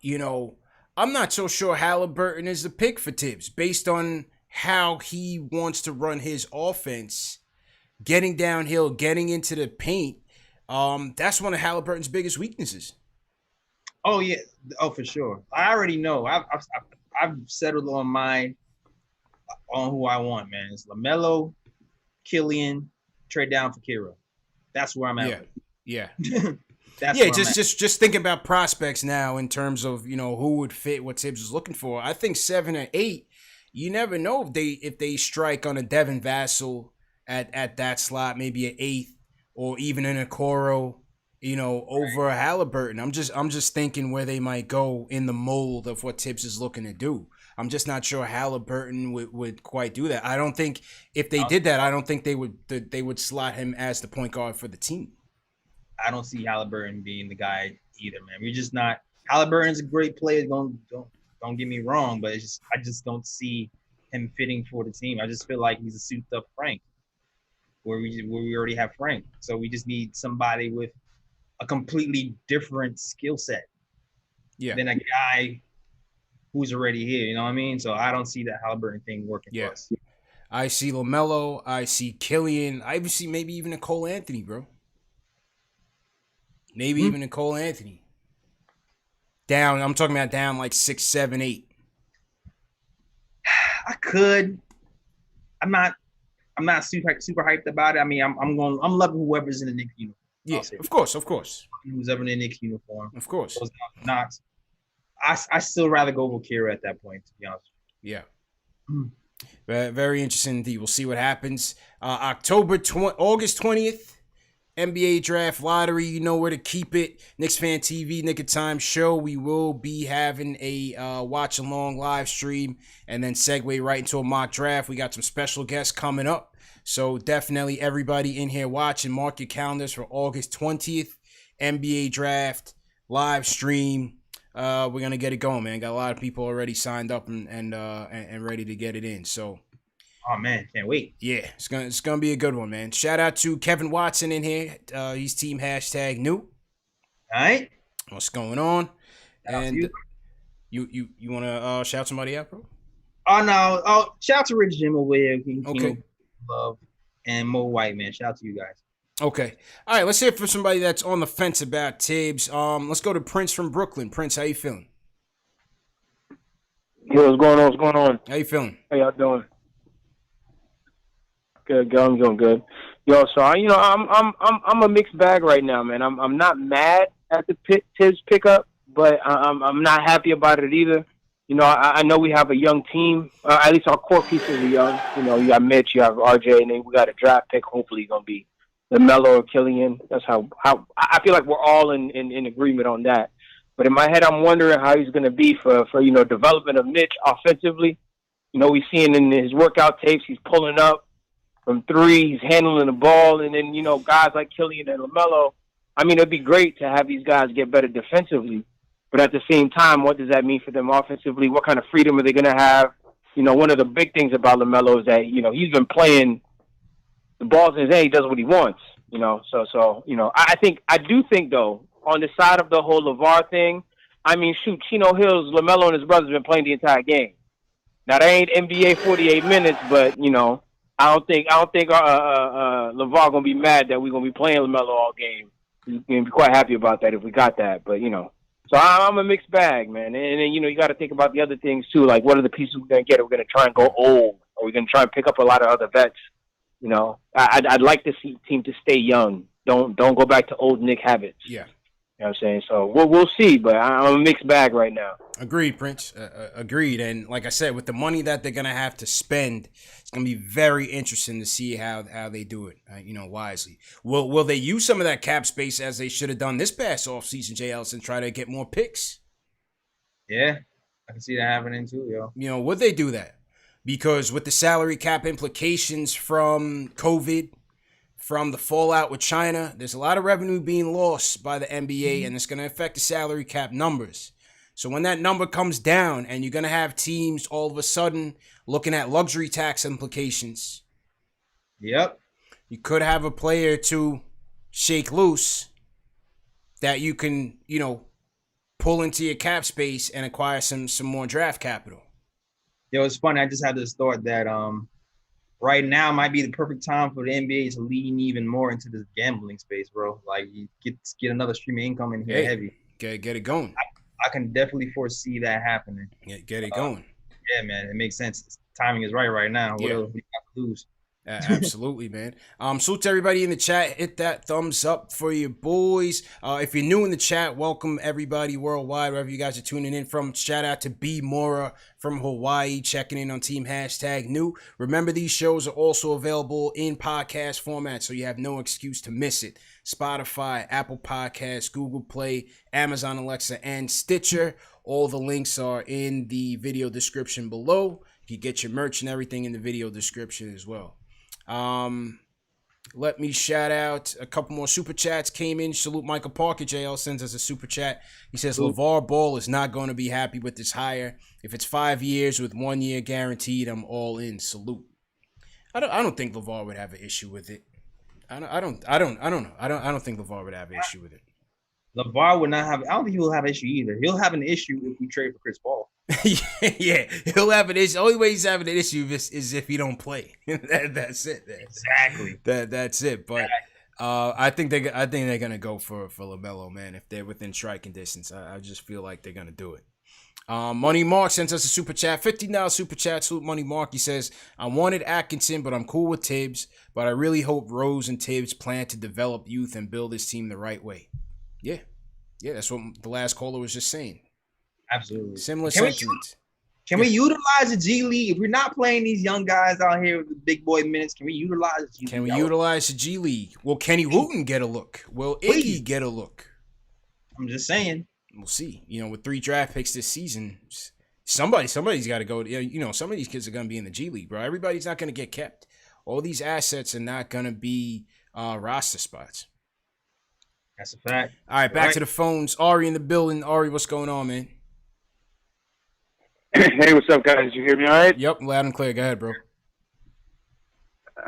you know, I'm not so sure Halliburton is the pick for Tibbs based on how he wants to run his offense, getting downhill, getting into the paint. That's one of Halliburton's biggest weaknesses. Oh yeah, for sure. I already know. I've settled on who I want, man. It's LaMelo, Killian, trade down for Kira. That's where I'm at. Yeah. Just thinking about prospects now in terms of, you know, who would fit what Tibbs is looking for. I think 7 or 8, you never know if they strike on a Devin Vassell at that slot, maybe an 8th, or even an Okoro, you know, over a Halliburton. I'm just thinking where they might go in the mold of what Tibbs is looking to do. I'm just not sure Halliburton would quite do that. I don't think if they did that, I don't think they would slot him as the point guard for the team. I don't see Halliburton being the guy either, man. We're just not. Halliburton's a great player. Don't get me wrong, but I just don't see him fitting for the team. I just feel like he's a souped up Frank, where we already have Frank. So we just need somebody with a completely different skill set than a guy who's already here. You know what I mean? So I don't see that Halliburton thing working for us. I see LaMelo. I see Killian. I see maybe even Nicole Anthony, bro. Maybe even Nicole Anthony. Down. I'm talking about down like 6, 7, 8. I could. I'm not super hyped about it. I mean, I'm loving whoever's in the Knicks uniform. Yeah, of course. Who's ever in the Knicks uniform. Of course. Not. I still rather go with Kira at that point, to be honest. Yeah. Very interesting indeed. We'll see what happens. August 20th. NBA Draft Lottery, you know where to keep it. KnicksFanTV, Nick of Time show. We will be having a watch-along live stream and then segue right into a mock draft. We got some special guests coming up. So definitely everybody in here watching, mark your calendars for August 20th. NBA Draft live stream. We're going to get it going, man. Got a lot of people already signed up and ready to get it in. So. Oh man, can't wait. Yeah, it's gonna be a good one, man. Shout out to Kevin Watson in here. He's team #new. All right. What's going on? Shout and you wanna shout somebody out, bro? Oh no. Oh, shout out to Rich Jim over here. Okay. Love and Mo White, man. Shout out to you guys. Okay. All right, let's hear it for somebody that's on the fence about Tibs. Let's go to Prince from Brooklyn. Prince, how you feeling? Yo, what's going on? How you feeling? How y'all doing? Good, I'm doing good. Yo, so I'm a mixed bag right now, man. I'm not mad at the Tibbs pickup, but I'm not happy about it either. You know, I know we have a young team. At least our core pieces are young. You know, you got Mitch, you have RJ, and then we got a draft pick. Hopefully, gonna be LaMelo or Killian. That's how I feel like we're all in agreement on that. But in my head, I'm wondering how he's gonna be for development of Mitch offensively. You know, we seeing in his workout tapes, he's pulling up from 3, he's handling the ball, and then, you know, guys like Killian and LaMelo, I mean, it'd be great to have these guys get better defensively, but at the same time, what does that mean for them offensively? What kind of freedom are they going to have? You know, one of the big things about LaMelo is that, you know, he's been playing the ball's in his hand, he does what he wants, you know, so you know, I do think, though, on the side of the whole LeVar thing, I mean, shoot, Chino Hills, LaMelo and his brothers been playing the entire game. Now, they ain't NBA 48 minutes, but, you know, I don't think LeVar gonna be mad that we're gonna be playing LaMelo all game. we'd be quite happy about that if we got that. But, so I'm a mixed bag, man. And then, you got to think about the other things, too. Like, what are the pieces we're going to get? Are we going to try and go old? Are we going to try and pick up a lot of other vets? I'd like to see the team to stay young. Don't go back to old Nick habits. Yeah. You know what I'm saying? So we'll see, but I'm a mixed bag right now. Agreed, Prince. Agreed. And like I said, with the money that they're going to have to spend, it's going to be very interesting to see how they do it, wisely. Will they use some of that cap space as they should have done this past offseason, J. Ellis, and try to get more picks? Yeah, I can see that happening too, yo. Would they do that? Because with the salary cap implications from COVID, from the fallout with China, there's a lot of revenue being lost by the NBA, and it's going to affect the salary cap numbers. So when that number comes down and you're going to have teams all of a sudden looking at luxury tax implications. Yep. You could have a player to shake loose that you can, pull into your cap space and acquire some more draft capital. Yo, it's funny. I just had this thought that right now might be the perfect time for the NBA to lean even more into this gambling space, bro. Like, you get another stream of income in here heavy. Get it going. I can definitely foresee that happening. Get it going. Yeah, man. It makes sense. Timing is right now. What else we got to lose? Absolutely, man. Salute to everybody in the chat. Hit that thumbs up for your boys. If you're new in the chat, welcome everybody worldwide, wherever you guys are tuning in from. Shout out to B Mora from Hawaii, checking in on Team #New. Remember, these shows are also available in podcast format, so you have no excuse to miss it. Spotify, Apple Podcasts, Google Play, Amazon Alexa, and Stitcher. All the links are in the video description below. You get your merch and everything in the video description as well. Let me shout out a couple more super chats came in. Salute Michael Parker. JL sends us a super chat. He says LeVar Ball is not going to be happy with this hire. If it's 5 years with 1 year guaranteed, I'm all in. Salute. I don't think LeVar would have an issue with it. I don't know. I don't think LeVar would have an issue with it. LeVar would not have. I don't think he will have an issue either. He'll have an issue if we trade for Chris Paul. Yeah, he'll have an issue. The only way he's having an issue is if he don't play. That's it. Exactly. That's it. But I think they're gonna go for LaMelo, man. If they're within striking distance, I just feel like they're gonna do it. Money Mark sends us a super chat, $15 super chat. Salute Money Mark. He says, I wanted Atkinson, but I'm cool with Tibs. But I really hope Rose and Tibs plan to develop youth and build this team the right way. Yeah, that's what the last caller was just saying. Absolutely. Similar sentiments. Can we utilize the G League? If we're not playing these young guys out here with the big boy minutes, can we utilize the G League? Can we utilize the G League? Will Kenny Wooten get a look? Will Iggy get a look? I'm just saying. We'll see. With 3 draft picks this season, somebody's got to go. Some of these kids are going to be in the G League, bro. Everybody's not going to get kept. All these assets are not going to be roster spots. That's a fact. All right, back to the phones. Ari in the building. Ari, what's going on, man? Hey, what's up, guys? You hear me all right? Yep, loud and clear. Go ahead, bro.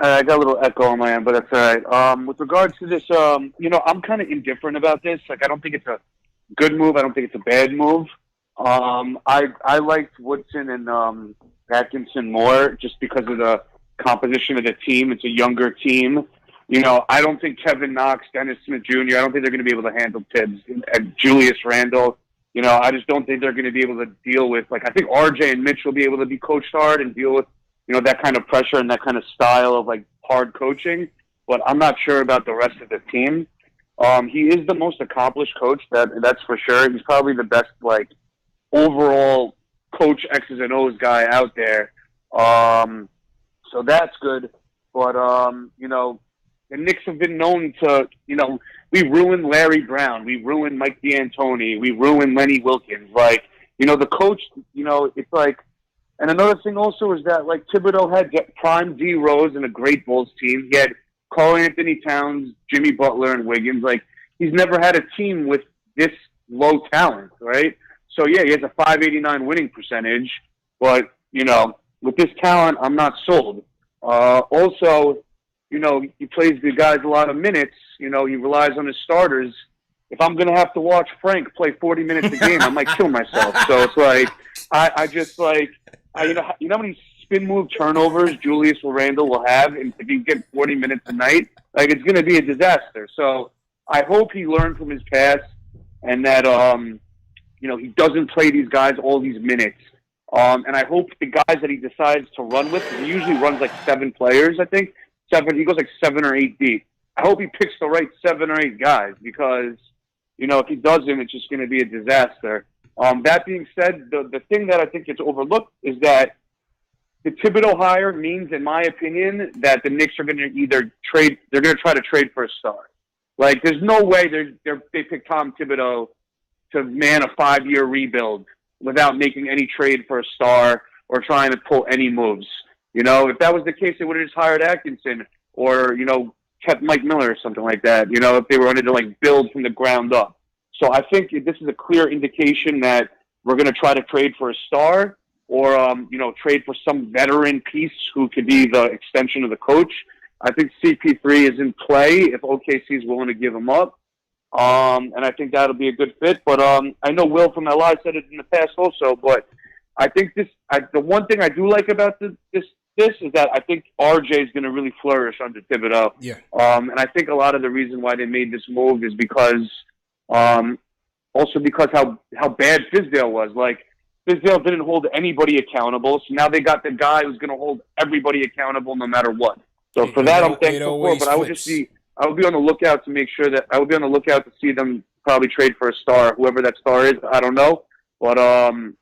I got a little echo on my end, but that's all right. With regards to this, I'm kind of indifferent about this. Like, I don't think it's a good move. I don't think it's a bad move. I liked Woodson and Atkinson more just because of the composition of the team. It's a younger team. I don't think Kevin Knox, Dennis Smith Jr., I don't think they're going to be able to handle Tibbs and Julius Randle. I just don't think they're going to be able to deal with, I think RJ and Mitch will be able to be coached hard and deal with, that kind of pressure and that kind of style of, hard coaching. But I'm not sure about the rest of the team. He is the most accomplished coach, that's for sure. He's probably the best, overall coach X's and O's guy out there. So that's good. But, the Knicks have been known to, we ruined Larry Brown. We ruined Mike D'Antoni. We ruined Lenny Wilkins. The coach, it's and another thing also is that, Thibodeau had prime D Rose and a great Bulls team. He had Karl Anthony Towns, Jimmy Butler, and Wiggins. He's never had a team with this low talent, right? So, yeah, he has a .589 winning percentage. But, with this talent, I'm not sold. Also, he plays the guys a lot of minutes. He relies on his starters. If I'm going to have to watch Frank play 40 minutes a game, I might kill myself. So it's I just you know how many spin move turnovers Julius Randle will have, and if he gets 40 minutes a night, it's going to be a disaster. So, I hope he learned from his past and that he doesn't play these guys all these minutes. And I hope the guys that he decides to run with, he usually runs like 7 players, I think. 7, he goes like 7 or 8 deep. I hope he picks the right 7 or 8 guys because, if he doesn't, it's just going to be a disaster. That being said, the thing that I think gets overlooked is that the Thibodeau hire means, in my opinion, that the Knicks are going to either trade, they're going to try to trade for a star. Like, there's no way they pick Tom Thibodeau to man a 5-year rebuild without making any trade for a star or trying to pull any moves. If that was the case, they would have just hired Atkinson or, kept Mike Miller or something like that, if they were going to, build from the ground up. So I think this is a clear indication that we're going to try to trade for a star or, trade for some veteran piece who could be the extension of the coach. I think CP3 is in play if OKC is willing to give him up. And I think that'll be a good fit. But I know Will from LI said it in the past also, but I think the one thing I do like about this is that I think RJ is going to really flourish under Thibodeau. Yeah. And I think a lot of the reason why they made this move is because also because how bad Fizdale was. Like, Fizdale didn't hold anybody accountable, so now they got the guy who's going to hold everybody accountable no matter what. So for that, I'm thankful for. But I would be on the lookout to make sure that I would be on the lookout to see them probably trade for a star, whoever that star is. I don't know, but I'm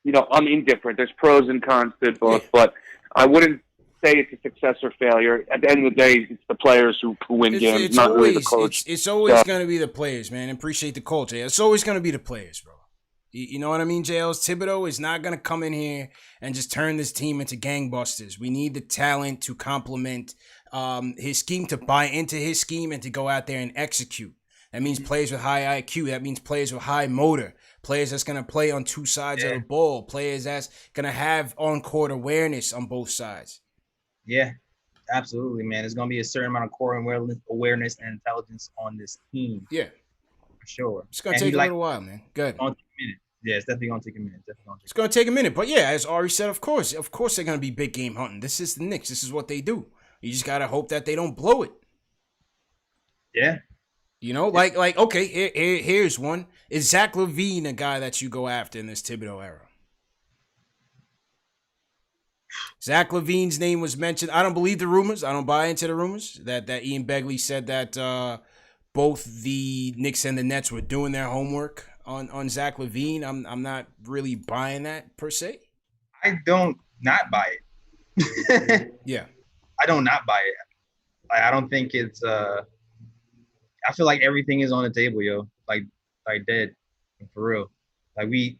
indifferent. There's pros and cons to both, but I wouldn't say it's a success or failure. At the end of the day, it's the players who win games, it's not always, really the coach. It's always going to be the players, man. Appreciate the culture. It's always going to be the players, bro. You know what I mean, JLs? Thibodeau is not going to come in here and just turn this team into gangbusters. We need the talent to complement his scheme, to buy into his scheme, and to go out there and execute. That means players with high IQ. That means players with high motor. Players that's going to play on 2 sides of the ball. Players that's going to have on-court awareness on both sides. Yeah, absolutely, man. There's going to be a certain amount of core awareness and intelligence on this team. Yeah. For sure. It's going to take a little while, man. Good. Yeah, it's definitely going to take a minute. It's going to take a minute. But yeah, as Ari said, of course they're going to be big game hunting. This is the Knicks. This is what they do. You just got to hope that they don't blow it. Yeah. Okay, here's one. Is Zach LaVine a guy that you go after in this Thibodeau era? Zach LaVine's name was mentioned. I don't believe the rumors. I don't buy into the rumors that Ian Begley said that both the Knicks and the Nets were doing their homework on Zach LaVine. I'm not really buying that per se. I don't not buy it. Yeah. I don't not buy it. I don't think it's I feel like everything is on the table, yo. Like dead. For real. Like we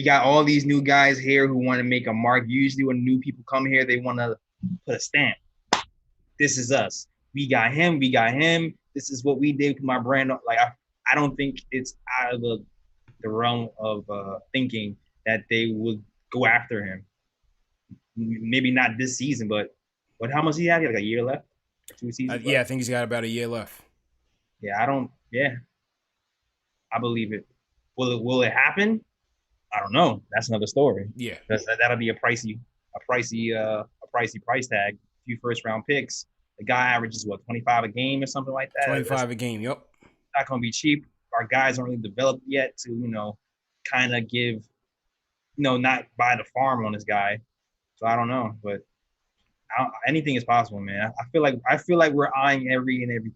got all these new guys here who want to make a mark. Usually when new people come here, they want to put a stamp. This is us. We got him. This is what we did with my brand. Like I don't think it's out of the realm of thinking that they would go after him. Maybe not this season, but how much he have? He had like a year left? 2 seasons left? Yeah, I think he's got about a year left. Yeah, I believe it. Will it happen? I don't know. That's another story. Yeah. That'll be a pricey price tag. A few first-round picks. The guy averages, 25 a game or something like that? 25 a game, yep. Not going to be cheap. Our guys aren't really developed yet to, kind of give, not buy the farm on this guy. So I don't know, but anything is possible, man. I feel like we're eyeing everything.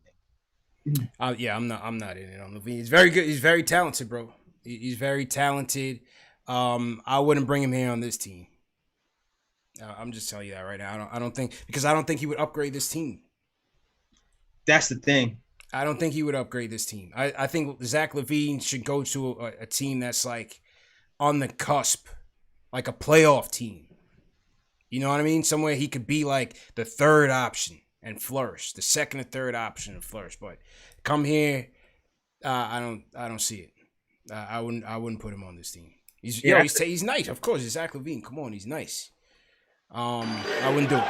Yeah, I'm not in it on LaVine. He's very good. He's very talented, bro. He's very talented. I wouldn't bring him here on this team. I'm just telling you that right now. I don't think he would upgrade this team. That's the thing. I don't think he would upgrade this team. I think Zach LaVine should go to a team that's like on the cusp, like a playoff team. You know what I mean? Somewhere he could be like the third option and flourish, the second or third option and flourish. But come here, I don't see it. I wouldn't put him on this team. He's nice, of course. It's Zach LaVine. Come on, he's nice. I wouldn't do it.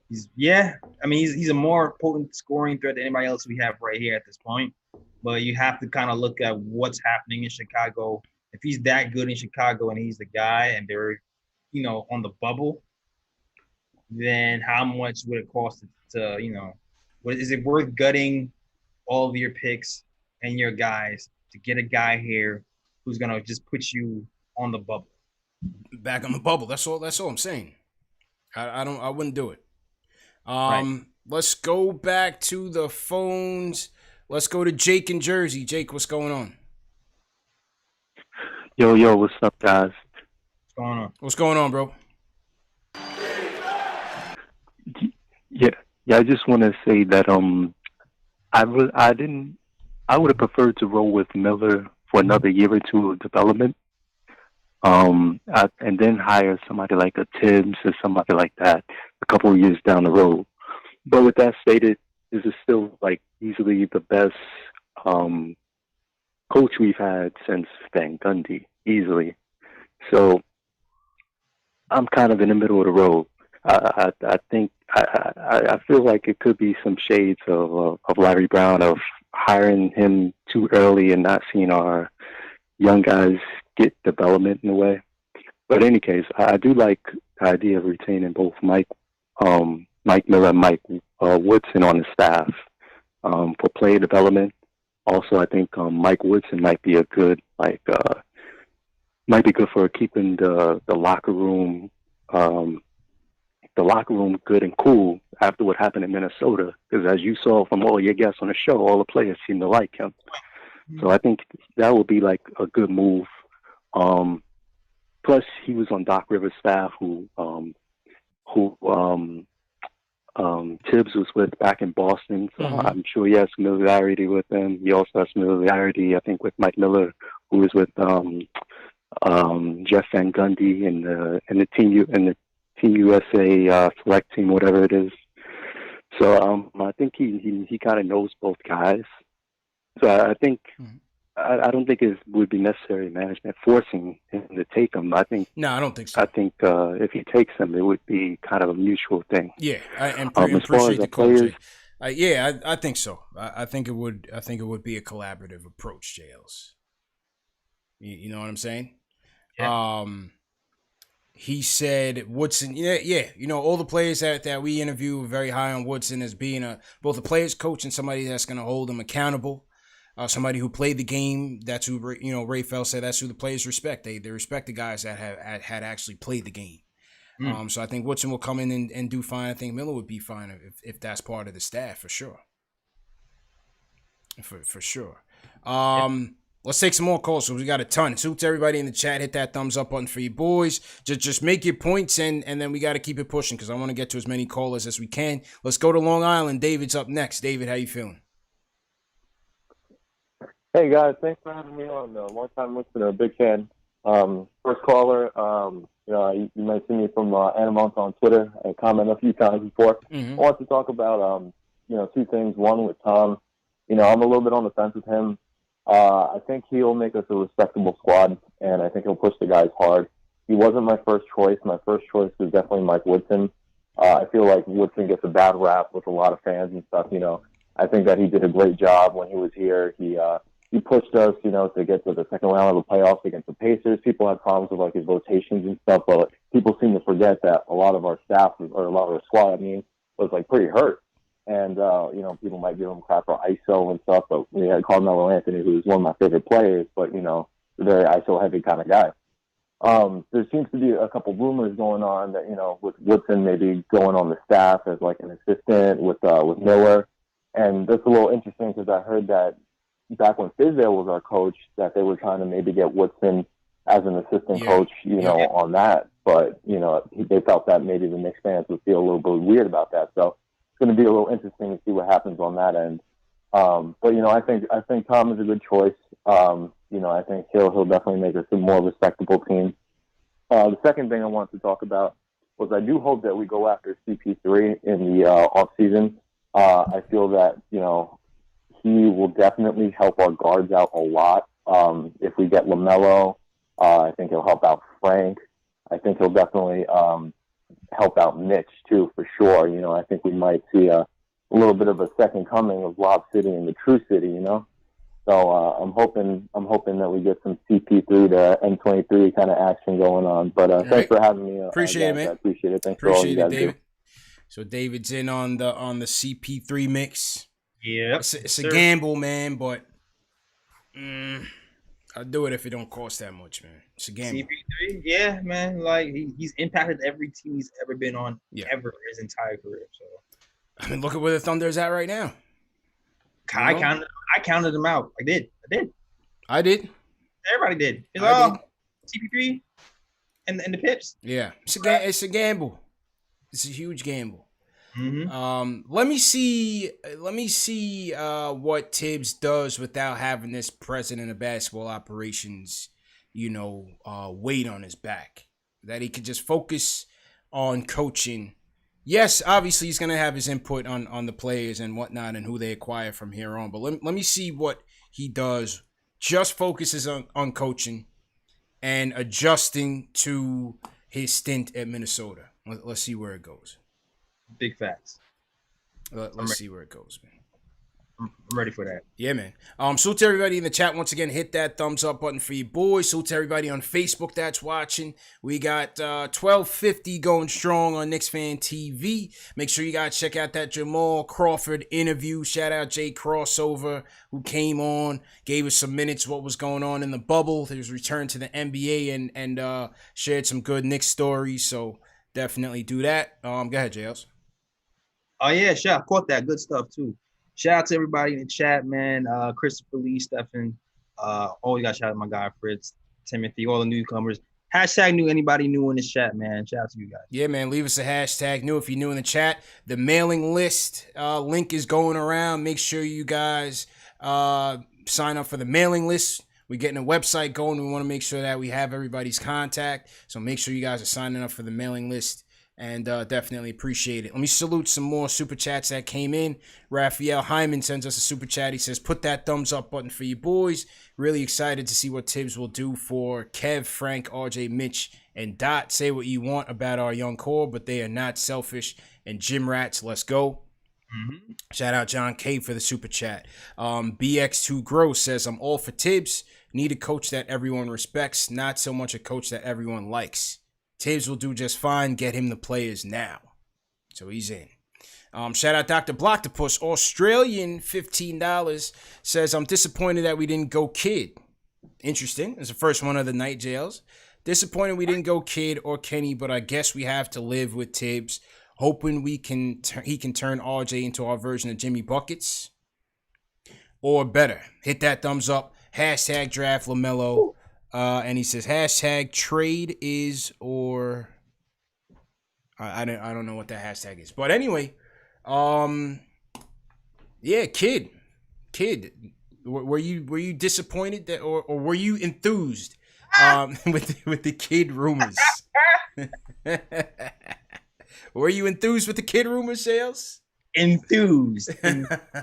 He's a more potent scoring threat than anybody else we have right here at this point. But you have to kind of look at what's happening in Chicago. If he's that good in Chicago and he's the guy and they're, on the bubble, then how much would it cost to is it worth gutting all of your picks and your guys to get a guy here who's gonna just put you on the bubble. Back on the bubble. That's all I'm saying. I wouldn't do it. Right. Let's go back to the phones. Let's go to Jake in Jersey. Jake, what's going on? Yo, what's up, guys? What's going on? What's going on, bro? Yeah. I just want to say that I would have preferred to roll with Miller for another year or two of development, and then hire somebody like a Tibs or somebody like that a couple of years down the road. But with that stated, this is still like easily the best coach we've had since Van Gundy, easily. So I'm kind of in the middle of the road. I think I feel like it could be some shades of Larry Brown, of hiring him too early and not seeing our young guys get development in a way. But in any case, I do like the idea of retaining both Mike Miller and Mike Woodson on the staff for player development. Also, I think Mike Woodson might be might be good for keeping the locker room good and cool after what happened in Minnesota. Because as you saw from all your guests on the show, all the players seem to like him. So I think that would be like a good move. Plus, he was on Doc Rivers' staff, who Tibs was with back in Boston. So I'm sure he has familiarity with him. He also has familiarity, I think, with Mike Miller, who was with Jeff Van Gundy and the Team USA select team, whatever it is. So I think he kind of knows both guys. So I think I don't think it would be necessary management forcing him to take him. I don't think so. I think if he takes him, it would be kind of a mutual thing. Yeah, and appreciate the coach. I think so. I think it would be a collaborative approach, JLs. You know what I'm saying? Yeah. He said Woodson. Yeah. You know, all the players that we interview are very high on Woodson as being both a player's coach and somebody that's going to hold him accountable. Somebody who played the game. That's who Ray Fell said. That's who the players respect. They respect the guys that had actually played the game. So I think Woodson will come in and do fine. I think Miller would be fine if that's part of the staff for sure. For sure. Let's take some more calls. So we got a ton. Salute to everybody in the chat. Hit that thumbs up button for you boys. Just make your points and then we got to keep it pushing because I want to get to as many callers as we can. Let's go to Long Island. David's up next. David, how you feeling? Hey guys, thanks for having me on. Long time listener, big fan. First caller. You might see me from Anamont on Twitter. I commented a few times before. I want to talk about two things. One with Tom. I'm a little bit on the fence with him. I think he'll make us a respectable squad, and I think he'll push the guys hard. He wasn't my first choice. My first choice was definitely Mike Woodson. I feel like Woodson gets a bad rap with a lot of fans and stuff. I think that he did a great job when he was here. He pushed us, to get to the second round of the playoffs against the Pacers. People had problems with his rotations and stuff, but people seem to forget that a lot of our staff, or a lot of our squad, was pretty hurt. And, people might give him crap for ISO and stuff, but we had Carmelo Anthony, who was one of my favorite players, but, a very ISO-heavy kind of guy. There seems to be a couple rumors going on that, with Woodson maybe going on the staff as an assistant with Miller. And that's a little interesting because I heard that back when Thibodeau was our coach, that they were trying to maybe get Woodson as an assistant coach, on that. But, they felt that maybe the Knicks fans would feel a little bit weird about that. So it's going to be a little interesting to see what happens on that end. But, I think Tom is a good choice. I think he'll definitely make us a more respectable team. The second thing I wanted to talk about was I do hope that we go after CP3 in the off season. I feel that, he will definitely help our guards out a lot. If we get LaMelo, I think he'll help out Frank. I think he'll definitely help out Mitch too, for sure. I think we might see a little bit of a second coming of Lob City and the True City. So I'm hoping that we get some CP3 to M23 kind of action going on. But thanks for having me. Appreciate it, man. I appreciate it. Thanks for all you guys David. do. So David's in on the CP3 mix. Yep. It's a gamble, man, but I'll do it if it don't cost that much, man. It's a gamble. CP3, yeah, man. Like he's impacted every team he's ever been on, ever his entire career. So I mean, look at where the Thunder's at right now. I counted them out. I did. Everybody did. It's all CP3 and the Pips. Yeah, it's a gamble. It's a huge gamble. Mm-hmm. Let me see what Tibs does without having this president of basketball operations, weight on his back. That he could just focus on coaching. Yes, obviously he's gonna have his input on the players and whatnot and who they acquire from here on. But let me see what he does. Just focuses on coaching and adjusting to his stint at Minnesota. Let's see where it goes. Big facts. Let's see where it goes, man. I'm ready for that. Yeah, man. Salute to everybody in the chat. Once again, hit that thumbs up button for you boys. Salute to everybody on Facebook that's watching. We got 1250 going strong on KnicksFanTV. Make sure you guys check out that Jamal Crawford interview. Shout out Jay Crossover, who came on, gave us some minutes what was going on in the bubble. His return to the NBA and shared some good Knicks stories. So definitely do that. Go ahead, JLs. Oh yeah, sure. I caught that good stuff too. Shout out to everybody in the chat, man. Christopher Lee, Stephen. Always got shout out to my guy Fritz, Timothy, all the newcomers. Hashtag new anybody new in this chat, man. Shout out to you guys. Yeah, man. Leave us a hashtag new if you're new in the chat. The mailing list link is going around. Make sure you guys sign up for the mailing list. We're getting a website going. We want to make sure that we have everybody's contact. So make sure you guys are signing up for the mailing list. And definitely appreciate it. Let me salute some more super chats that came in. Raphael Hyman sends us a super chat. He says, put that thumbs up button for you boys. Really excited to see what Tibs will do for Kev, Frank, RJ, Mitch, and Dot. Say what you want about our young core, but they are not selfish. And Gym Rats, let's go. Mm-hmm. Shout out John K for the super chat. BX2 Gross says, I'm all for Tibs. Need a coach that everyone respects, not so much a coach that everyone likes. Tibs will do just fine. Get him the players now. So he's in. Shout out Dr. Blocktopus. Australian $15 says, I'm disappointed that we didn't go Kid. Interesting. It's the first one of the night, jails. Disappointed we didn't go Kid or Kenny, but I guess we have to live with Tibs. Hoping he can turn RJ into our version of Jimmy Buckets. Or better. Hit that thumbs up. Hashtag draft LaMelo. And he says, hashtag trade is or I don't know what that hashtag is. But anyway, yeah, Kid. Were you disappointed that or were you enthused with the Kid rumors? Were you enthused with the Kid rumors, Sales? Enthused. Let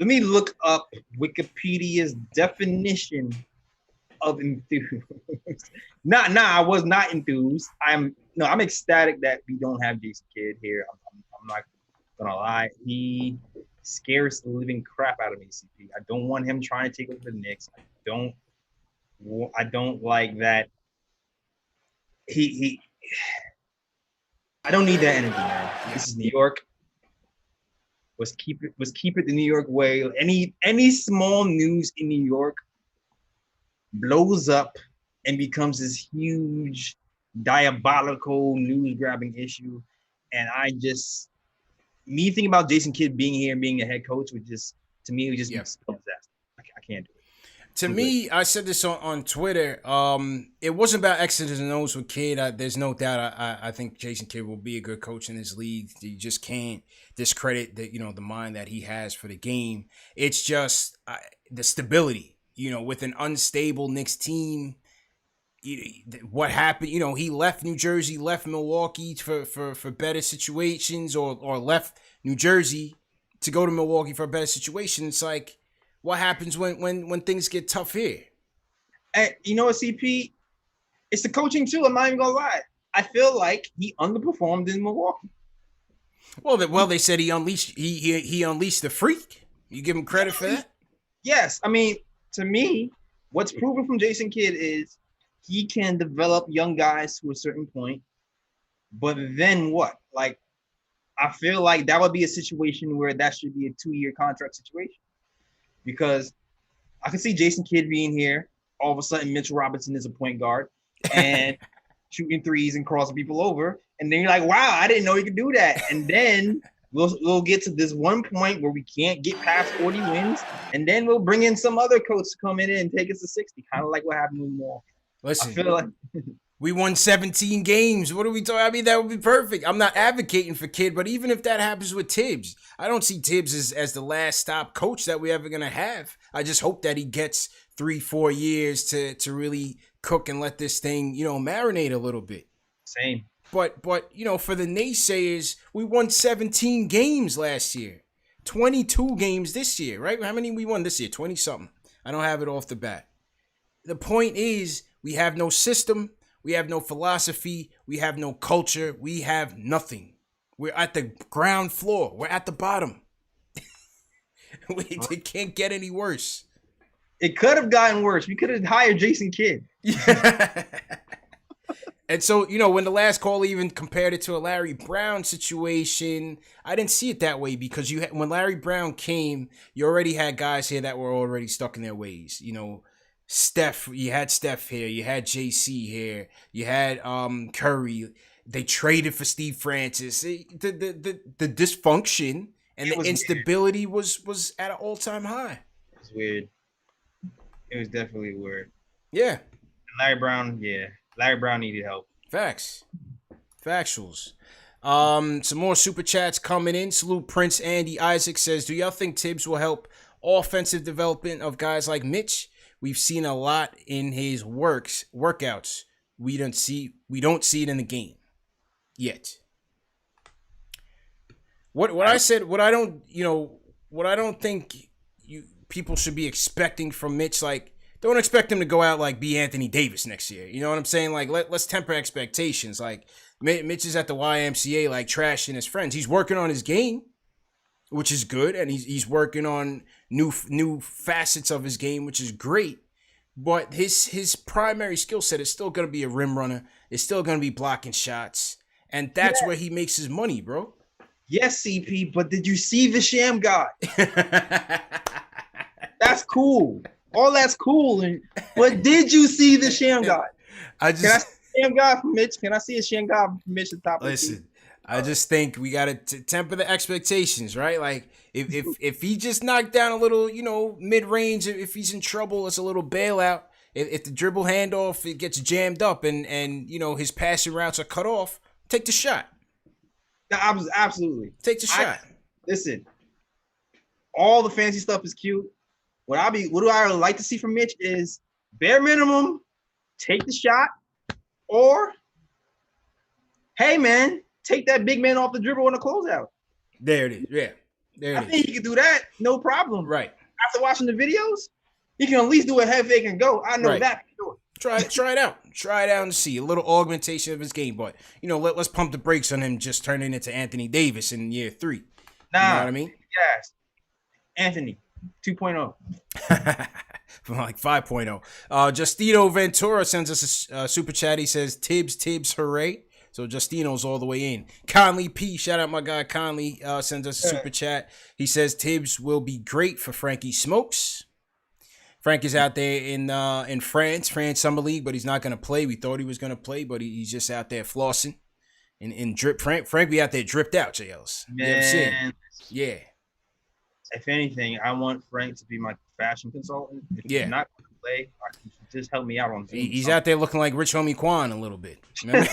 me look up Wikipedia's definition of enthused. I was not enthused. I'm ecstatic that we don't have Jason Kidd here. I'm not gonna lie. He scares the living crap out of me, CP. I don't want him trying to take over the Knicks. I don't like that. I don't need that energy, man. This is New York. Let's keep it the New York way. Any small news in New York blows up and becomes this huge diabolical news grabbing issue. And me thinking about Jason Kidd being here and being a head coach would just be a disaster. I can't do it. To me, I said this on Twitter. It wasn't about X's and O's with Kidd. There's no doubt. I think Jason Kidd will be a good coach in this league. You just can't discredit the mind that he has for the game. It's just the stability. With an unstable Knicks team, what happened? He left New Jersey, left Milwaukee for better situations, or left New Jersey to go to Milwaukee for a better situation. It's like, what happens when things get tough here? And you know what, CP? It's the coaching too. I'm not even gonna lie. I feel like he underperformed in Milwaukee. Well, they said he unleashed the freak. You give him credit for that? Yes, I mean. To me, what's proven from Jason Kidd is he can develop young guys to a certain point, but then what? Like, I feel like that would be a situation where that should be a 2-year contract situation, because I can see Jason Kidd being here. All of a sudden, Mitchell Robinson is a point guard and shooting threes and crossing people over, and then you're like, "Wow, I didn't know he could do that." And then we'll get to this one point where we can't get past 40 wins, and then we'll bring in some other coach to come in and take us to 60, kind of like what happened with Wall. Listen, I feel like we won 17 games. What are we talking? I mean, that would be perfect. I'm not advocating for Kidd, but even if that happens with Tibs, I don't see Tibs as the last stop coach that we're ever gonna have. I just hope that he gets 3-4 years to really cook and let this thing, marinate a little bit. Same. But for the naysayers, we won 17 games last year. 22 games this year, right? How many we won this year? 20-something. I don't have it off the bat. The point is, we have no system. We have no philosophy. We have no culture. We have nothing. We're at the ground floor. We're at the bottom. It can't get any worse. It could have gotten worse. We could have hired Jason Kidd. And so, when the last call even compared it to a Larry Brown situation, I didn't see it that way, because when Larry Brown came, you already had guys here that were already stuck in their ways. Steph, you had Steph here, you had JC here, you had Curry. They traded for Steve Francis. The dysfunction and the instability was at an all-time high. It was weird. It was definitely weird. Yeah. And Larry Brown needed help. Facts. Factuals. Some more super chats coming in. Salute Prince Andy Isaac says, do y'all think Tibs will help offensive development of guys like Mitch? We've seen a lot in his workouts. We don't see it in the game yet. What I said, what I don't think people should be expecting from Mitch, like, don't expect him to go out like be Anthony Davis next year. You know what I'm saying? Like, let's temper expectations. Like, Mitch is at the YMCA, like, trashing his friends. He's working on his game, which is good, and he's working on new facets of his game, which is great. But his primary skill set is still going to be a rim runner. It's still going to be blocking shots, and that's where he makes his money, bro. Yes, CP, but did you see the Sham God? That's cool. All that's cool, but did you see the Sham God? Can I see Sham God from Mitch? Can I see a Sham God from Mitch at the top? Listen, I just think we gotta temper the expectations, right? Like, if he just knocked down a little, mid range, if he's in trouble, it's a little bailout. If the dribble handoff it gets jammed up and his passing routes are cut off, take the shot. Absolutely take the shot. Listen, all the fancy stuff is cute. What do I like to see from Mitch is bare minimum, take the shot, or hey man, take that big man off the dribble on the closeout. There it is. Yeah. There it is. I think he can do that, no problem. Right. After watching the videos, he can at least do a head fake and go. I know that. Try it out. Try it out and see a little augmentation of his game. But let's pump the brakes on him just turning into Anthony Davis in year 3. Nah, you know what I mean? Yes. Anthony 2.0. From like 5.0. Justino Ventura sends us a super chat. He says, Tibs, hooray. So Justino's all the way in. Conley P, shout out my guy Conley, sends us a super chat. He says Tibs will be great for Frankie Smokes. Frank is out there in France Summer League, but he's not going to play. We thought he was going to play, but he's just out there flossing. In drip. Frank be out there dripped out, JLs. Man. Yeah. If anything, I want Frank to be my fashion consultant. If he's not going to play, just help me out on Zoom. He's out there looking like Rich Homie Quan a little bit. Remember?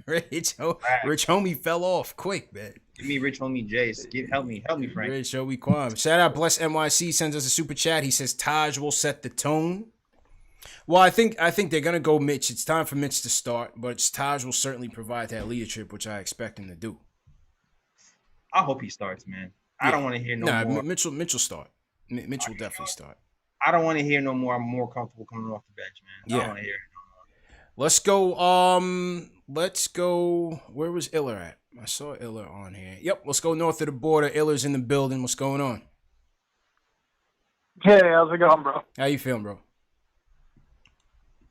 Rich Homie fell off quick, man. Give me Rich Homie J. Help me, Frank. Rich Homie Quan. Shout out Bless NYC sends us a super chat. He says Taj will set the tone. Well, I think they're gonna go Mitch. It's time for Mitch to start, but Taj will certainly provide that leadership, which I expect him to do. I hope he starts, man. I don't want to hear no more. Mitchell start. Mitch will definitely start. I don't want to hear no more. I'm more comfortable coming off the bench, man. I don't want to hear it no more. Let's go. Where was Iller at? I saw Iller on here. Yep, let's go north of the border. Iller's in the building. What's going on? Hey, how's it going, bro? How you feeling, bro?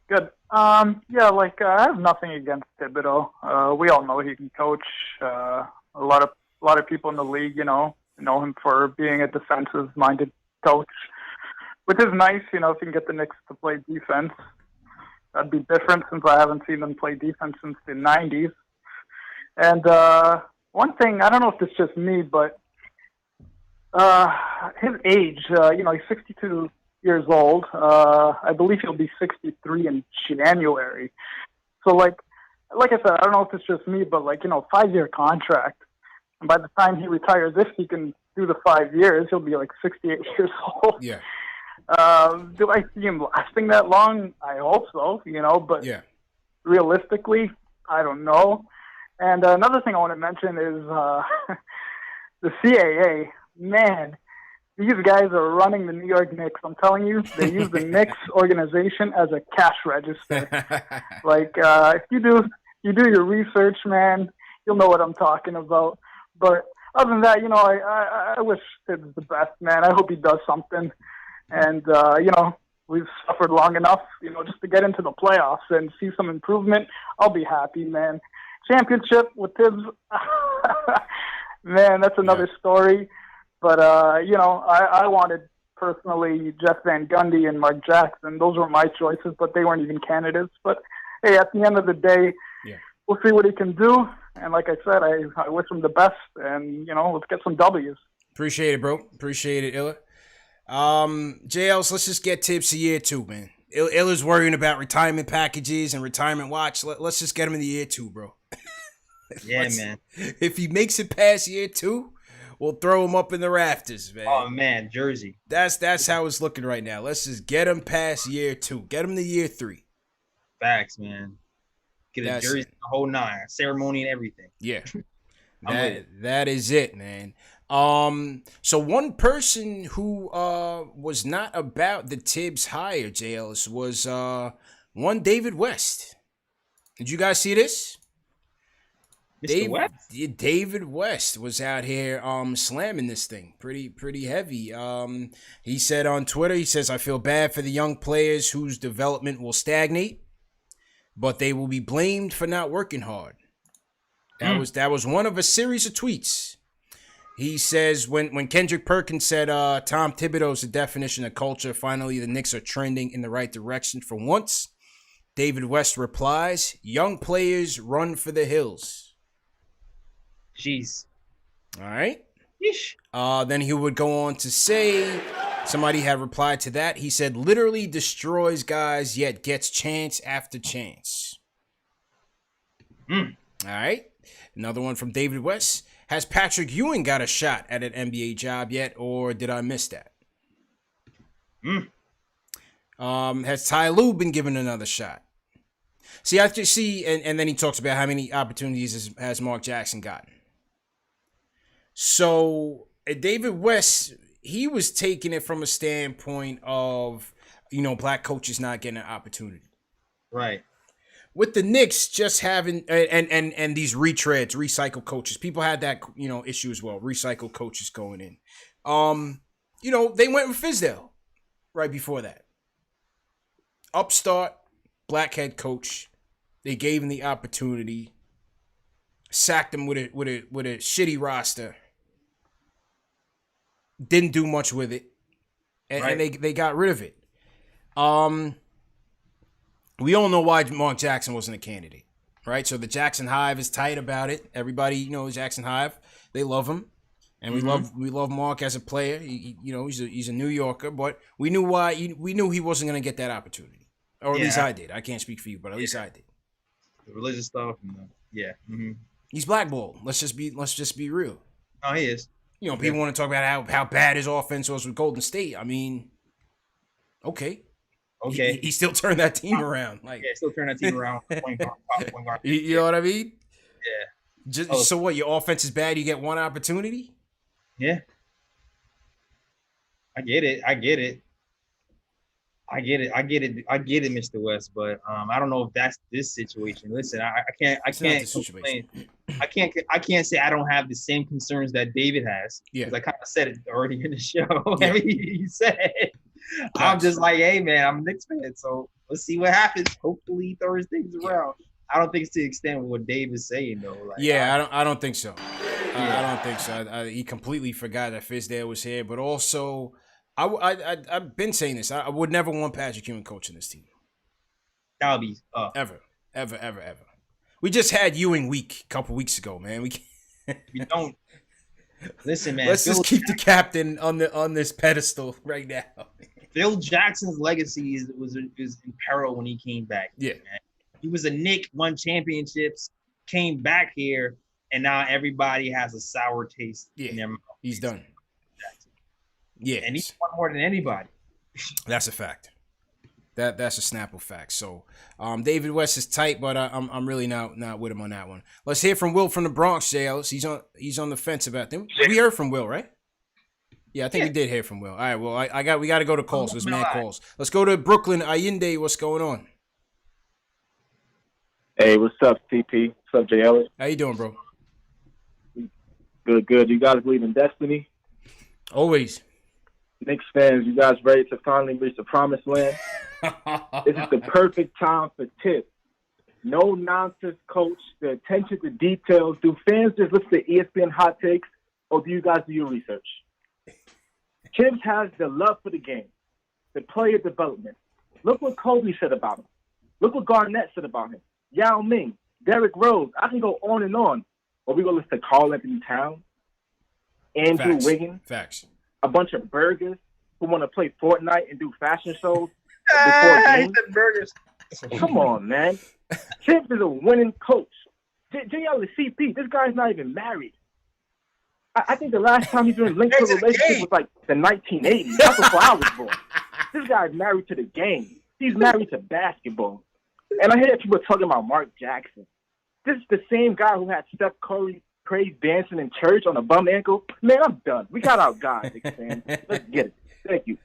Good. I have nothing against Thibodeau. We all know he can coach. A lot of A lot of people in the league, know him for being a defensive-minded coach, which is nice, if you can get the Knicks to play defense. That'd be different since I haven't seen them play defense since the 90s. And one thing, I don't know if it's just me, but his age, he's 62 years old. I believe he'll be 63 in January. So, like I said, I don't know if it's just me, but 5-year contract. And by the time he retires, if he can do the 5 years, he'll be 68 years old. Yeah. Do I see him lasting that long? I hope so, but realistically, I don't know. And another thing I want to mention is the CAA. Man, these guys are running the New York Knicks. I'm telling you, they use the Knicks organization as a cash register. If you do your research, man, you'll know what I'm talking about. But other than that, I wish Tibs the best, man. I hope he does something. And, we've suffered long enough, just to get into the playoffs and see some improvement. I'll be happy, man. Championship with Tibs, man, that's another story. But, I wanted personally Jeff Van Gundy and Mark Jackson. Those were my choices, but they weren't even candidates. But, hey, at the end of the day, we'll see what he can do. And like I said, I wish him the best. And, let's get some W's. Appreciate it, bro. Appreciate it, Illa. JLs, let's just get Tips a year 2, man. Illa's worrying about retirement packages and retirement watch. Let's just get him in the year 2, bro. Yeah, man. If he makes it past year 2, we'll throw him up in the rafters, man. Oh man, Jersey. That's how it's looking right now. Let's just get him past year 2. Get him to year 3. Facts, man. Get a jersey, the whole 9, ceremony and everything. Yeah. that is it, man. So one person who was not about the Tibbs hire, JLs, was one David West. Did you guys see this? David West was out here slamming this thing pretty heavy. He said on Twitter, he says, I feel bad for the young players whose development will stagnate, but they will be blamed for not working hard. That was one of a series of tweets. He says when Kendrick Perkins said Tom Thibodeau is the definition of culture, finally the Knicks are trending in the right direction for once. David West replies, young players run for the hills. Jeez. All right. Yeesh. Then he would go on to say, somebody had replied to that. He said, literally destroys guys, yet gets chance after chance. All right. Another one from David West. Has Patrick Ewing got a shot at an NBA job yet, or did I miss that? Has Ty Lue been given another shot? See, I just see, and then he talks about how many opportunities has Mark Jackson gotten. So David West, he was taking it from a standpoint of, black coaches not getting an opportunity. Right. With the Knicks just having and these retreads, recycle coaches, people had that issue as well. Recycle coaches going in, they went with Fizdale right before that. Upstart black head coach, they gave him the opportunity, sacked him with a shitty roster, didn't do much with it, and they got rid of it. We all know why Mark Jackson wasn't a candidate, right? So the Jackson Hive is tight about it. Everybody knows Jackson Hive. They love him, and we love Mark as a player. He's a New Yorker, but we knew why. We knew he wasn't going to get that opportunity, or at least I did. I can't speak for you, but at least I did. The religious stuff, He's blackballed. Let's just be real. Oh, he is. People want to talk about how bad his offense was with Golden State. I mean, okay. Okay. He still turned that team around. Still turned that team around. You know what I mean? Yeah. So what? Your offense is bad. You get one opportunity. Yeah. I get it, Mr. West. But I don't know if that's this situation. Listen, I can't complain. I can't say I don't have the same concerns that David has. Yeah. Because I kind of said it already in the show. Yeah. He said. I'm just like, hey man, I'm a Knicks fan, so let's see what happens. Hopefully he throws things around. I don't think it's to the extent of what Dave is saying though. Like, I don't think so. I don't think so. He completely forgot that Fizdale was here, but also, I've been saying this. I would never want Patrick Ewing coaching this team. That would be ever. We just had Ewing week a couple weeks ago, man. We don't listen, man. Let's just keep the captain on this pedestal right now. Phil Jackson's legacy is in peril when he came back. Yeah, man. He was a Knick, won championships, came back here, and now everybody has a sour taste in their mouth. He's done. Yeah, and he's won more than anybody. That's a fact. That's a Snapple fact. So, David West is tight, but I'm really not with him on that one. Let's hear from Will from the Bronx, JLs. He's on the fence about them. We heard from Will, right? Yeah, I think we did hear from Will. All right, well, we got to go to calls. There's mad calls. Let's go to Brooklyn. Allende, what's going on? Hey, what's up, CP? What's up, JL? How you doing, bro? Good. You guys believe in destiny? Always. Knicks fans, you guys ready to finally reach the promised land? This is the perfect time for Tibs. No nonsense, coach. The attention to details. Do fans just listen to ESPN hot takes, or do you guys do your research? Tibs has the love for the game, the player development. Look what Kobe said about him. Look what Garnett said about him. Yao Ming, Derrick Rose. I can go on and on. Or we go listen to Karl Anthony Towns, Andrew Wiggins. Facts. A bunch of burgers who want to play Fortnite and do fashion shows before games. Burgers. Come on, man. Tibs is a winning coach. JL is CP. This guy's not even married. I think the last time he's been linked to a relationship was like the 1980s. That's before I was born. This guy's married to the game. He's married to basketball. And I hear people talking about Mark Jackson. This is the same guy who had Steph Curry praise dancing in church on a bum ankle. Man, I'm done. We got our guys, man. Let's get it. Thank you.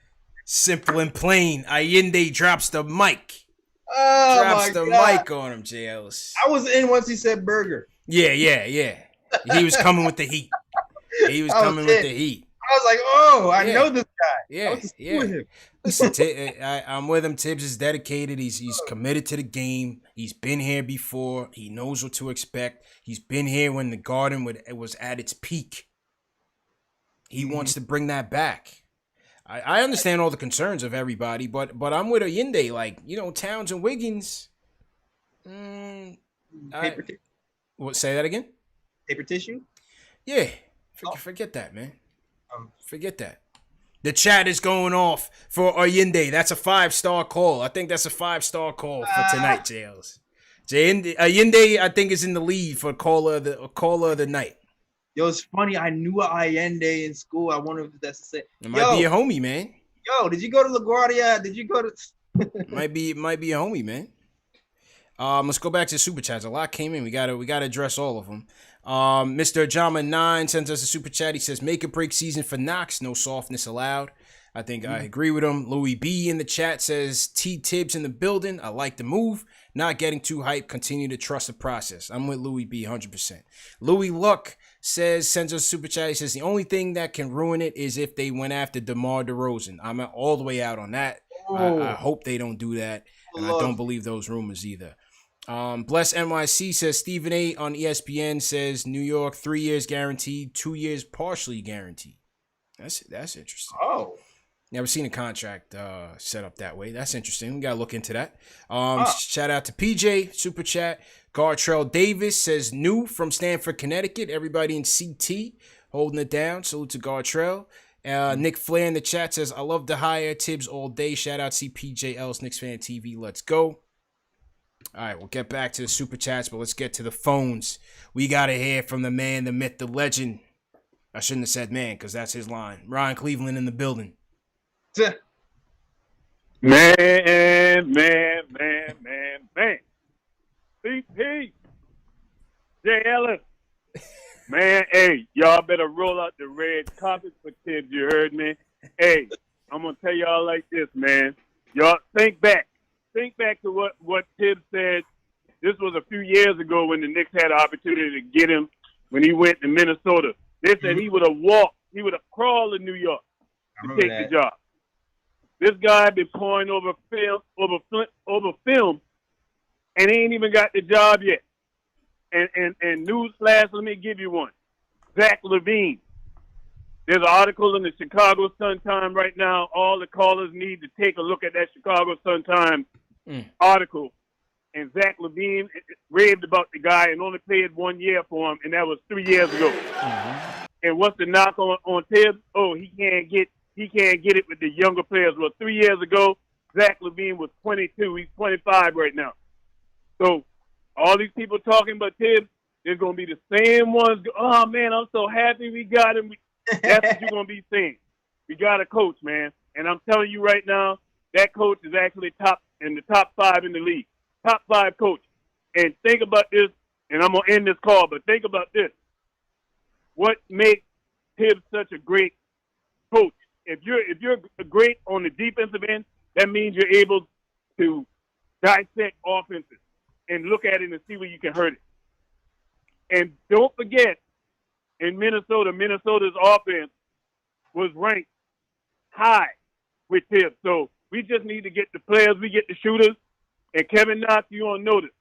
Simple and plain. Allende drops the mic. Oh, drops the mic on him, JLs. I was in once he said burger. Yeah. He was coming with the heat. He was coming with the heat. I was like, oh, I know this guy. Yeah. Listen, I'm with him. Tibbs is dedicated. He's committed to the game. He's been here before. He knows what to expect. He's been here when the Garden was at its peak. He wants to bring that back. I understand all the concerns of everybody, but I'm with Allende. Like, Towns and Wiggins. What? Say that again? Paper tissue? Yeah. Forget that, man. Forget that. The chat is going off for Allende. That's a 5-star call. I think that's a 5-star call for tonight, JLs. Allende, I think, is in the lead for caller of the night. Yo, it's funny. I knew Allende in school. I wonder if that's the same. It might be a homie, man. Yo, did you go to LaGuardia? Did you go to? might be a homie, man. Let's go back to the super chats. A lot came in. We gotta address all of them. Mr. Jama 9 sends us a super chat. He says, "Make or break season for Knox. No softness allowed." I think I agree with him. Louis B in the chat says, "T Tibbs in the building. I like the move. Not getting too hyped. Continue to trust the process." I'm with Louis B 100%. Louis Luck sends us a super chat. He says, "The only thing that can ruin it is if they went after DeMar DeRozan." I'm all the way out on that. I hope they don't do that. And I don't believe those rumors either. Bless NYC says Stephen A on ESPN says New York 3 years guaranteed, 2 years partially guaranteed. That's interesting. Oh, never seen a contract set up that way. That's interesting. We gotta look into that. Shout out to PJ super chat. Gartrell Davis says new from Stamford, Connecticut. Everybody in CT holding it down. Salute to Gartrell. Nick Flair in the chat says I love the hire Tibbs all day. Shout out CPJL's Knicks Fan TV. Let's go. All right, we'll get back to the super chats, but let's get to the phones. We got to hear from the man, the myth, the legend. I shouldn't have said man because that's his line. Ryan Cleveland in the building. Man. CP. J. Ellis. Man, hey, y'all better roll out the red carpet for Tibbs, you heard me? Hey, I'm going to tell y'all like this, man. Y'all think back. Think back to what Tibbs said. This was a few years ago when the Knicks had an opportunity to get him when he went to Minnesota. They said he would have walked, he would have crawled to New York to take the job. This guy been pouring over film and he ain't even got the job yet. And newsflash, let me give you one. Zach LaVine. There's an article in the Chicago Sun-Times right now. All the callers need to take a look at that Chicago Sun-Times article. And Zach LaVine raved about the guy and only played 1 year for him, and that was 3 years ago. And what's the knock on Tibs? Oh, he can't get it with the younger players. Well, 3 years ago, Zach LaVine was 22. He's 25 right now. So all these people talking about Tibs, there's going to be the same ones. Oh, man, I'm so happy we got him. That's what you're going to be saying. We got a coach, man. And I'm telling you right now, that coach is actually in the top 5 in the league. Top 5 coach. And think about this, and I'm going to end this call, but think about this. What makes Tibs such a great coach? If you're great on the defensive end, that means you're able to dissect offenses and look at it and see where you can hurt it. And don't forget, in Minnesota's offense was ranked high with Tibs. So we just need to get the players, we get the shooters, and Kevin Knox, you on notice.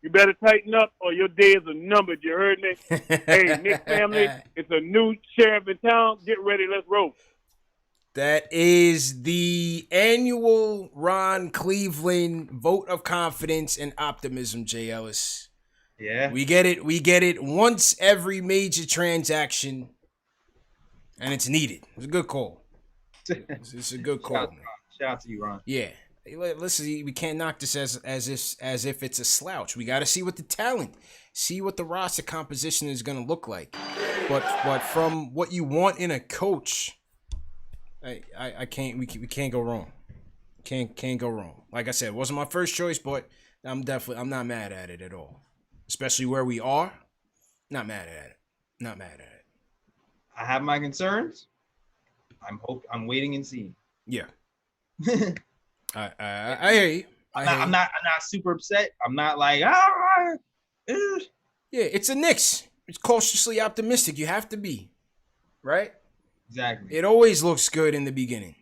You better tighten up or your days are numbered. You heard me? Hey, Knicks family, it's a new sheriff in town. Get ready. Let's roll. That is the annual Ron Cleveland vote of confidence and optimism, Jay Ellis. Yeah. We get it. We get it once every major transaction, and it's needed. It's a good call. It's a good call. Shout out to you, Ron. Yeah. Hey, listen, we can't knock this as if it's a slouch. We got to see what the talent, see what the roster composition is going to look like. But from what you want in a coach, I can't. We can't go wrong. Can't go wrong. Like I said, it wasn't my first choice, but I'm not mad at it at all. Especially where we are, not mad at it. Not mad at it. I have my concerns. I'm waiting and seeing. Yeah. I hear you. I'm not super upset. I'm not like yeah. It's a Knicks. It's cautiously optimistic. You have to be, right? Exactly. It always looks good in the beginning.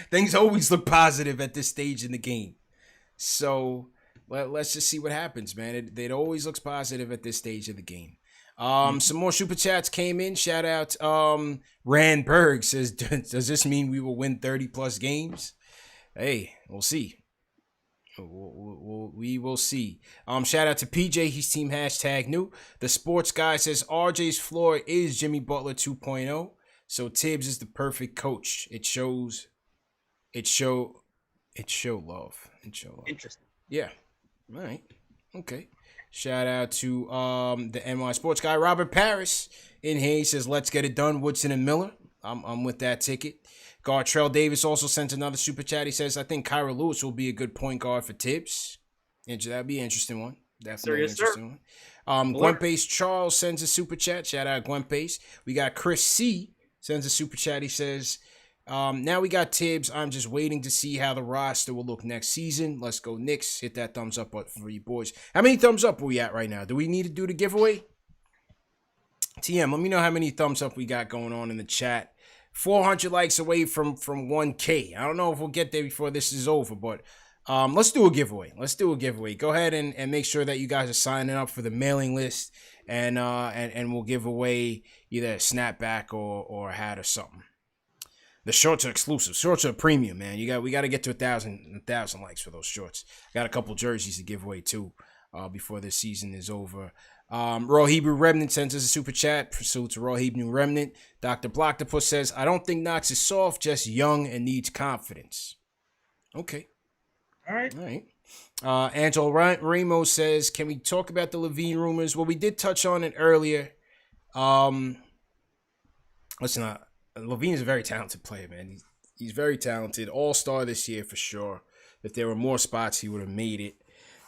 Things always look positive at this stage in the game. So let's just see what happens, man. It always looks positive at this stage of the game. Some more super chats came in. Shout out Rand Berg says, does this mean we will win 30 plus games? Hey, we'll see. We will see. Shout out to PJ. He's team #new. The sports guy says RJ's floor is Jimmy Butler 2.0. So Tibbs is the perfect coach. It show love. Interesting. Yeah. All right. Okay. Shout out to the NY Sports guy, Robert Paris. In here, he says, let's get it done, Woodson and Miller. I'm with that ticket. Gartrell Davis also sent another super chat. He says, I think Kyra Lewis will be a good point guard for Tibbs. That'd be an interesting one. Definitely an interesting one. Gwen Charles sends a super chat. Shout out Gwen Pace. We got Chris C. sends a super chat. He says, now we got Tibbs. I'm just waiting to see how the roster will look next season. Let's go Knicks. Hit that thumbs up for you boys. How many thumbs up are we at right now? Do we need to do the giveaway? TM, let me know how many thumbs up we got going on in the chat. 400 likes away from 1K. I don't know if we'll get there before this is over, but let's do a giveaway. Go ahead and make sure that you guys are signing up for the mailing list, and we'll give away either a snapback or a hat or something. The shorts are exclusive. Shorts are premium, man. We got to get to 1,000 likes for those shorts. Got a couple jerseys to give away too before this season is over. Raw Hebrew Remnant sends us a super chat. Pursuit to Raw Hebrew Remnant. Dr. Blocktopus says, I don't think Knox is soft, just young and needs confidence. Okay. All right. Angelo Ramos says, can we talk about the Levine rumors? Well, we did touch on it earlier. Listen, Levine is a very talented player, man. He's very talented. All-star this year for sure. If there were more spots, he would have made it.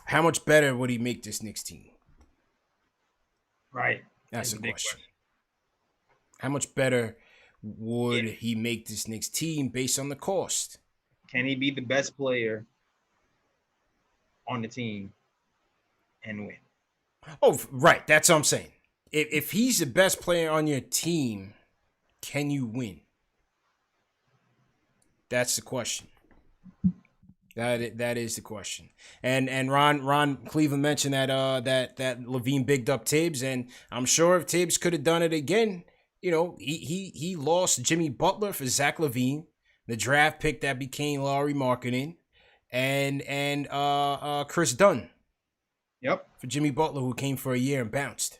How much better would he make this Knicks team? Right. That's the question. How much better would he make this Knicks team based on the cost? Can he be the best player on the team and win? Oh, right. That's what I'm saying. If he's the best player on your team, can you win? That's the question. That is the question. And Ron Cleveland mentioned that Levine bigged up Tibbs, and I'm sure if Tibbs could have done it again, he lost Jimmy Butler for Zach LaVine, the draft pick that became Lauri Markkanen, and Chris Dunn. Yep. For Jimmy Butler, who came for a year and bounced.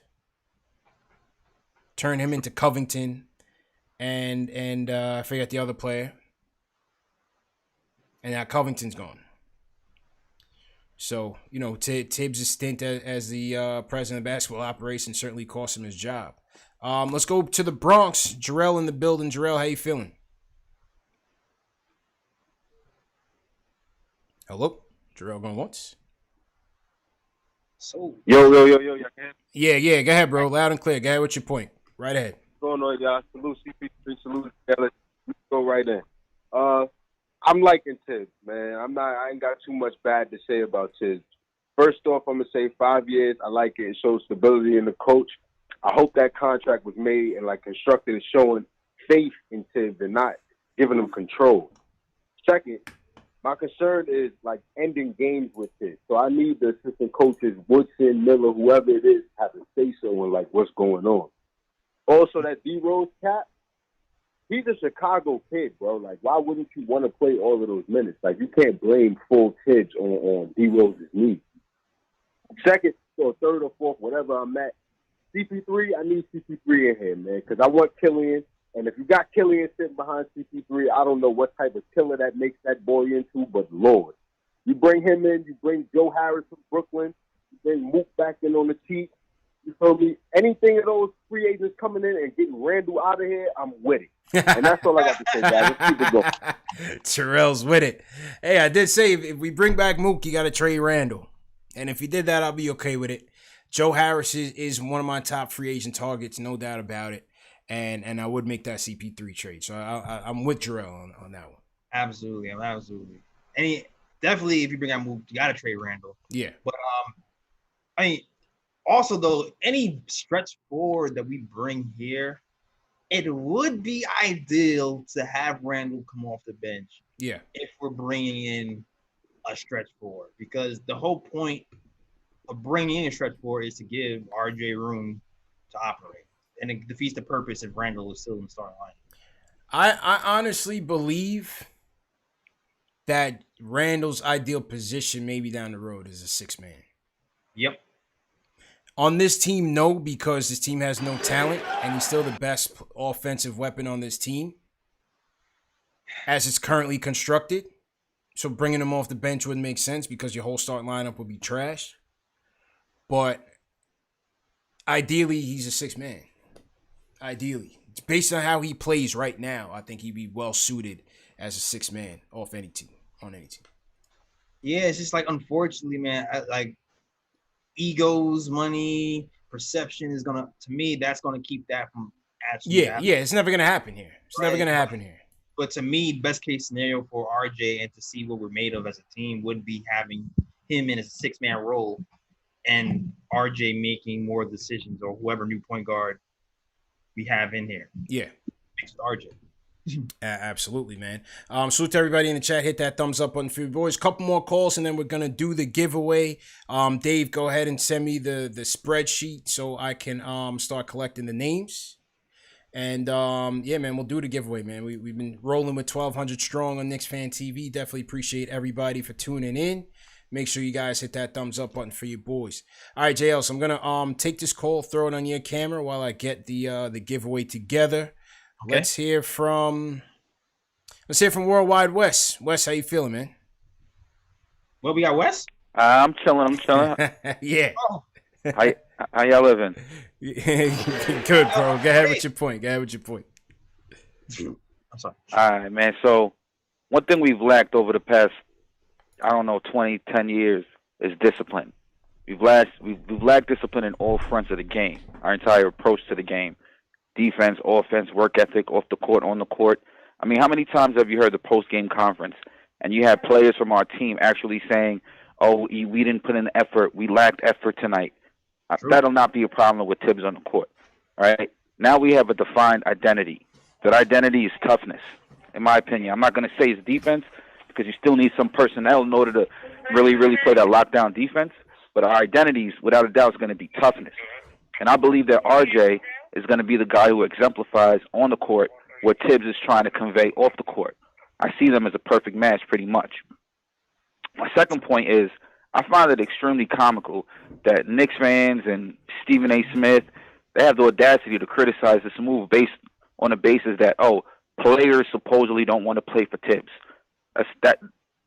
Turned him into Covington, and I forget the other player. And now Covington's gone. So, Tibbs' stint as the president of basketball operations certainly cost him his job. Let's go to the Bronx. Jarrell in the building. Jarrell, how you feeling? Hello? Jarrell going once? So Yo. Yeah. Go ahead, bro. Loud and clear. Go ahead with your point. Right ahead. What's going on, y'all? Salute CP3, salute. Let's go right in. I'm liking Tibs, man. I ain't got too much bad to say about Tibs. First off, I'm gonna say 5 years. I like it. It shows stability in the coach. I hope that contract was made and constructed is showing faith in Tibs and not giving him control. Second, my concern is ending games with Tibs. So I need the assistant coaches, Woodson, Miller, whoever it is, have to say so in what's going on. Also, that D Rose cat. He's a Chicago kid, bro. Why wouldn't you want to play all of those minutes? You can't blame full Tibs on D Rose's knee. Second or third or fourth, whatever I'm at, CP3, I need CP3 in here, man, because I want Killian. And if you got Killian sitting behind CP3, I don't know what type of killer that makes that boy into, but Lord. You bring him in, you bring Joe Harris from Brooklyn, you bring Mook back in on the cheap. You feel me? Anything of those free agents coming in and getting Randall out of here, I'm with it. And that's all I got to say, guys. Let's keep it going. Terrell's with it. Hey, I did say if we bring back Mook, you got to trade Randall. And if you did that, I'll be okay with it. Joe Harris is one of my top free agent targets, no doubt about it. And I would make that CP3 trade. So I'm with Jarrell on that one. Absolutely. And definitely, if you bring out Mook, you got to trade Randall. Yeah. But, also, though, any stretch forward that we bring here, it would be ideal to have Randall come off the bench. Yeah. If we're bringing in a stretch forward, because the whole point of bringing in a stretch forward is to give RJ room to operate, and it defeats the purpose if Randall is still in the starting line. I honestly believe that Randall's ideal position, maybe down the road, is a 6-man. Yep. On this team, no, because this team has no talent, and he's still the best offensive weapon on this team as it's currently constructed. So bringing him off the bench wouldn't make sense because your whole starting lineup would be trash. But ideally, he's a 6-man. Ideally. It's based on how he plays right now, I think he'd be well suited as a 6-man off any team, on any team. Yeah, it's just unfortunately, man, egos, money, perception is to me, that's gonna keep that from actually happening. Yeah, it's never gonna happen here. It's never gonna happen here. But to me, best case scenario for RJ and to see what we're made of as a team would be having him in a 6-man role and RJ making more decisions, or whoever new point guard we have in here. Yeah. Mixed with RJ. Absolutely, man. Salute to everybody in the chat. Hit that thumbs up button for you boys. Couple more calls and then we're gonna do the giveaway. Dave, go ahead and send me the spreadsheet so I can start collecting the names. And yeah, man, we'll do the giveaway, man. We've been rolling with 1,200 strong on KnicksFanTV. Definitely appreciate everybody for tuning in. Make sure you guys hit that thumbs up button for you boys. All right, JL, so I'm gonna take this call, throw it on your camera while I get the giveaway together. Okay. Let's hear from Worldwide West. Wes, how you feeling, man? Well, we got Wes. I'm chilling. Yeah. Oh. How y'all living? Good, bro. Go ahead with your point. I'm sorry. All right, man. So one thing we've lacked over the past, 10 years is discipline. We've lacked discipline in all fronts of the game. Our entire approach to the game. Defense, offense, work ethic, off the court, on the court. I mean, how many times have you heard the post-game conference and you had players from our team actually saying, oh, we didn't put in effort, we lacked effort tonight. That'll not be a problem with Tibs on the court. All right? Now we have a defined identity. That identity is toughness, in my opinion. I'm not going to say it's defense because you still need some personnel in order to really, really play that lockdown defense. But our identities, without a doubt, is going to be toughness. And I believe that RJ is going to be the guy who exemplifies on the court what Tibs is trying to convey off the court. I see them as a perfect match pretty much. My second point is I find it extremely comical that Knicks fans and Stephen A. Smith, they have the audacity to criticize this move based on the basis that, players supposedly don't want to play for Tibs.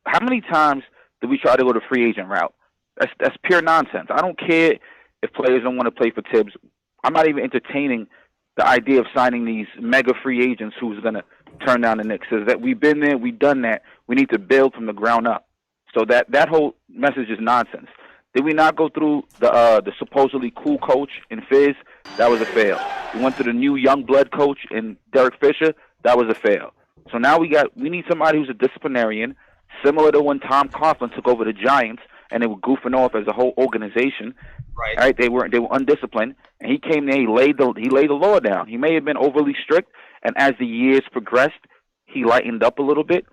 How many times do we try to go the free agent route? That's pure nonsense. I don't care if players don't want to play for Tibs. I'm not even entertaining the idea of signing these mega free agents who's going to turn down the Knicks. Says that we've been there, we've done that. We need to build from the ground up. So that whole message is nonsense. Did we not go through the supposedly cool coach in Fizz? That was a fail. We went through the new young blood coach in Derek Fisher. That was a fail. So now we need somebody who's a disciplinarian, similar to when Tom Coughlin took over the Giants and they were goofing off as a whole organization. Right? They were undisciplined, and he came there. He laid the law down. He may have been overly strict, and as the years progressed, he lightened up a little bit,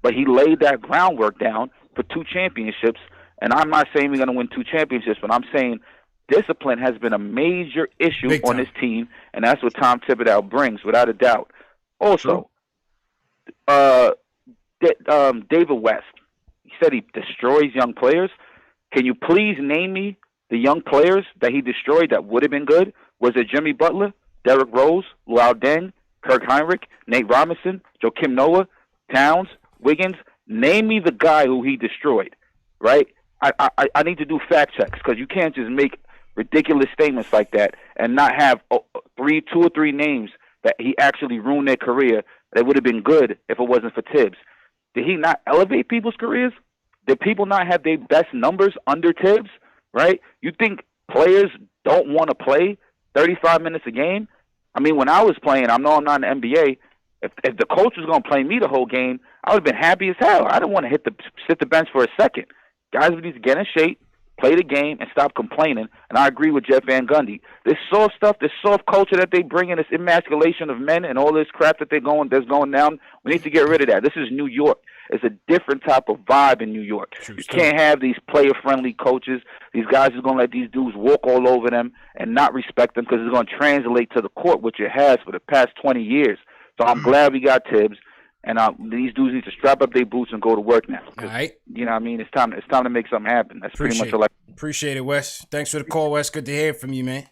but he laid that groundwork down for 2 championships. And I'm not saying we're going to win 2 championships, but I'm saying discipline has been a major issue on this team, and that's what Tom Thibodeau brings, without a doubt. Also, David West, he said he destroys young players. Can you please name me the young players that he destroyed that would have been good? Was it Jimmy Butler, Derrick Rose, Luol Deng, Kirk Heinrich, Nate Robinson, Joakim Noah, Towns, Wiggins? Name me the guy who he destroyed, right? I need to do fact checks because you can't just make ridiculous statements like that and not have 2 or 3 names that he actually ruined their career that would have been good if it wasn't for Tibs. Did he not elevate people's careers? Did people not have their best numbers under Tibs, right? You think players don't want to play 35 minutes a game? I mean, when I was playing, I know I'm not in the NBA. If the coach was going to play me the whole game, I would have been happy as hell. I didn't want to sit the bench for a second. Guys would need to get in shape, play the game, and stop complaining. And I agree with Jeff Van Gundy. This soft stuff, this soft culture that they bring in, this emasculation of men and all this crap that that's going down, we need to get rid of that. This is New York. It's a different type of vibe in New York. You can't have these player-friendly coaches. These guys are going to let these dudes walk all over them and not respect them because it's going to translate to the court, which it has for the past 20 years. So I'm glad we got Tibs. And these dudes need to strap up their boots and go to work now. All right. You know what I mean? It's time to make something happen. That's pretty much all I... Appreciate it, Wes. Thanks for the call, Wes. Good to hear from you, man.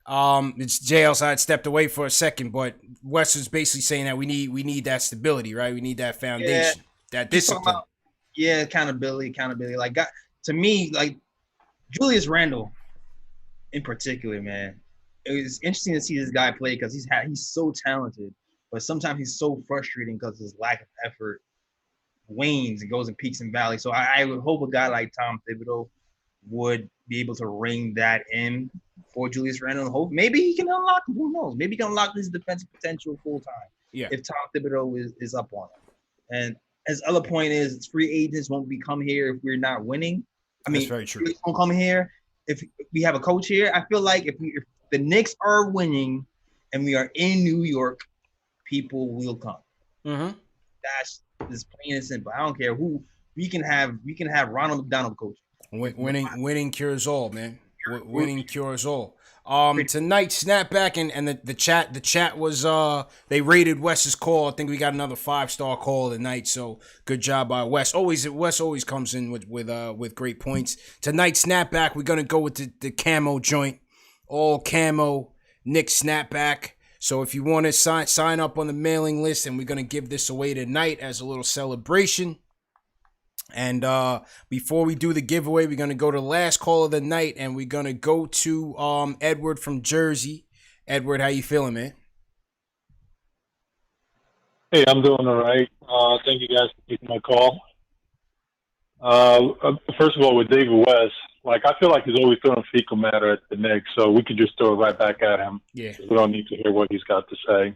It's JL, I had stepped away for a second, but Wes is basically saying that we need that stability, right? We need that foundation, that discipline. Accountability. Like, to me, like Julius Randle in particular, man, it was interesting to see this guy play because he's so talented. But sometimes he's so frustrating because his lack of effort wanes and goes in peaks and valleys. So I would hope a guy like Tom Thibodeau would be able to ring that in for Julius Randle. Hope maybe he can unlock. Who knows? Maybe he can unlock his defensive potential full time. Yeah. If Tom Thibodeau is up on it. And his other point is, free agents won't come here if we're not winning. I mean, that's very true. Won't come here if we have a coach here. I feel like if the Knicks are winning and we are in New York, people will come. Mm-hmm. That's just plain and simple. I don't care who we can have. We can have Ronald McDonald coach. Winning cures all, man. Winning cures all. Tonight, snapback and the chat was they rated Wes's call. I think we got another 5-star call tonight. So good job by Wes. Wes always comes in with great points. Tonight, snapback. We're gonna go with the camo joint, all camo Knicks snapback. So if you want to sign up on the mailing list, and we're going to give this away tonight as a little celebration. And before we do the giveaway, we're going to go to the last call of the night, and we're going to go to Edward from Jersey. Edward, how you feeling, man? Hey, I'm doing all right. Thank you guys for taking my call. First of all, with David West, like, I feel like he's always throwing fecal matter at the Knicks, so we could just throw it right back at him. Yeah. We don't need to hear what he's got to say.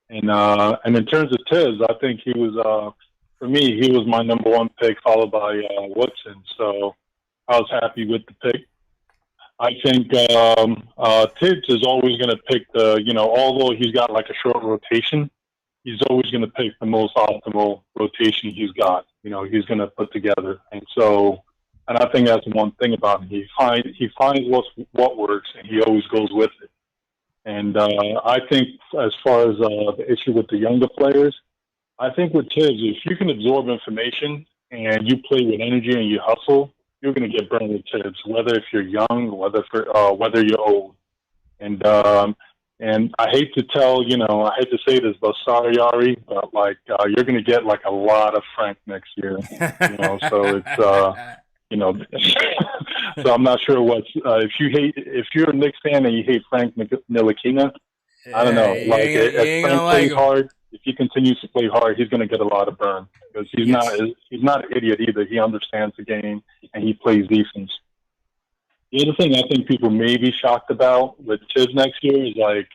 And in terms of Tibs, I think he was, for me, he was my number 1 pick, followed by Woodson. So I was happy with the pick. I think Tibs is always going to pick although he's got like a short rotation, he's always going to pick the most optimal rotation he's got. he's going to put together. And so, and I think that's one thing about him. He finds what works, and he always goes with it. And I think as far as the issue with the younger players, I think with Tibbs, if you can absorb information and you play with energy and you hustle, you're going to get burned with Tibbs, whether if you're young, whether you're old. And I hate to I hate to say this, but sorry, Ari, but you're going to get like a lot of Frank next year. So it's so I'm not sure if you're a Knicks fan and you hate Frank Ntilikina, I don't know. If Frank plays hard, if he continues to play hard, he's going to get a lot of burn because he's not an idiot either. He understands the game and he plays defense. The other thing I think people may be shocked about with Tibbs next year is I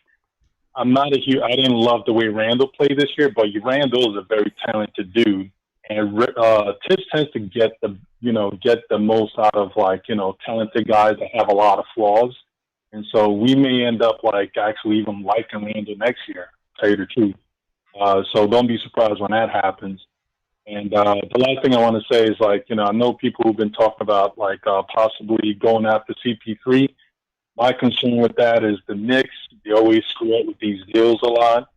didn't love the way Randall played this year, but Randall is a very talented dude, and Tibbs tends to get the most out of talented guys that have a lot of flaws, and so we may end up actually even liking Randall next year. To tell you the truth, so don't be surprised when that happens. And the last thing I want to say is I know people who've been talking about possibly going after CP3. My concern with that is the Knicks. They always screw up with these deals a lot.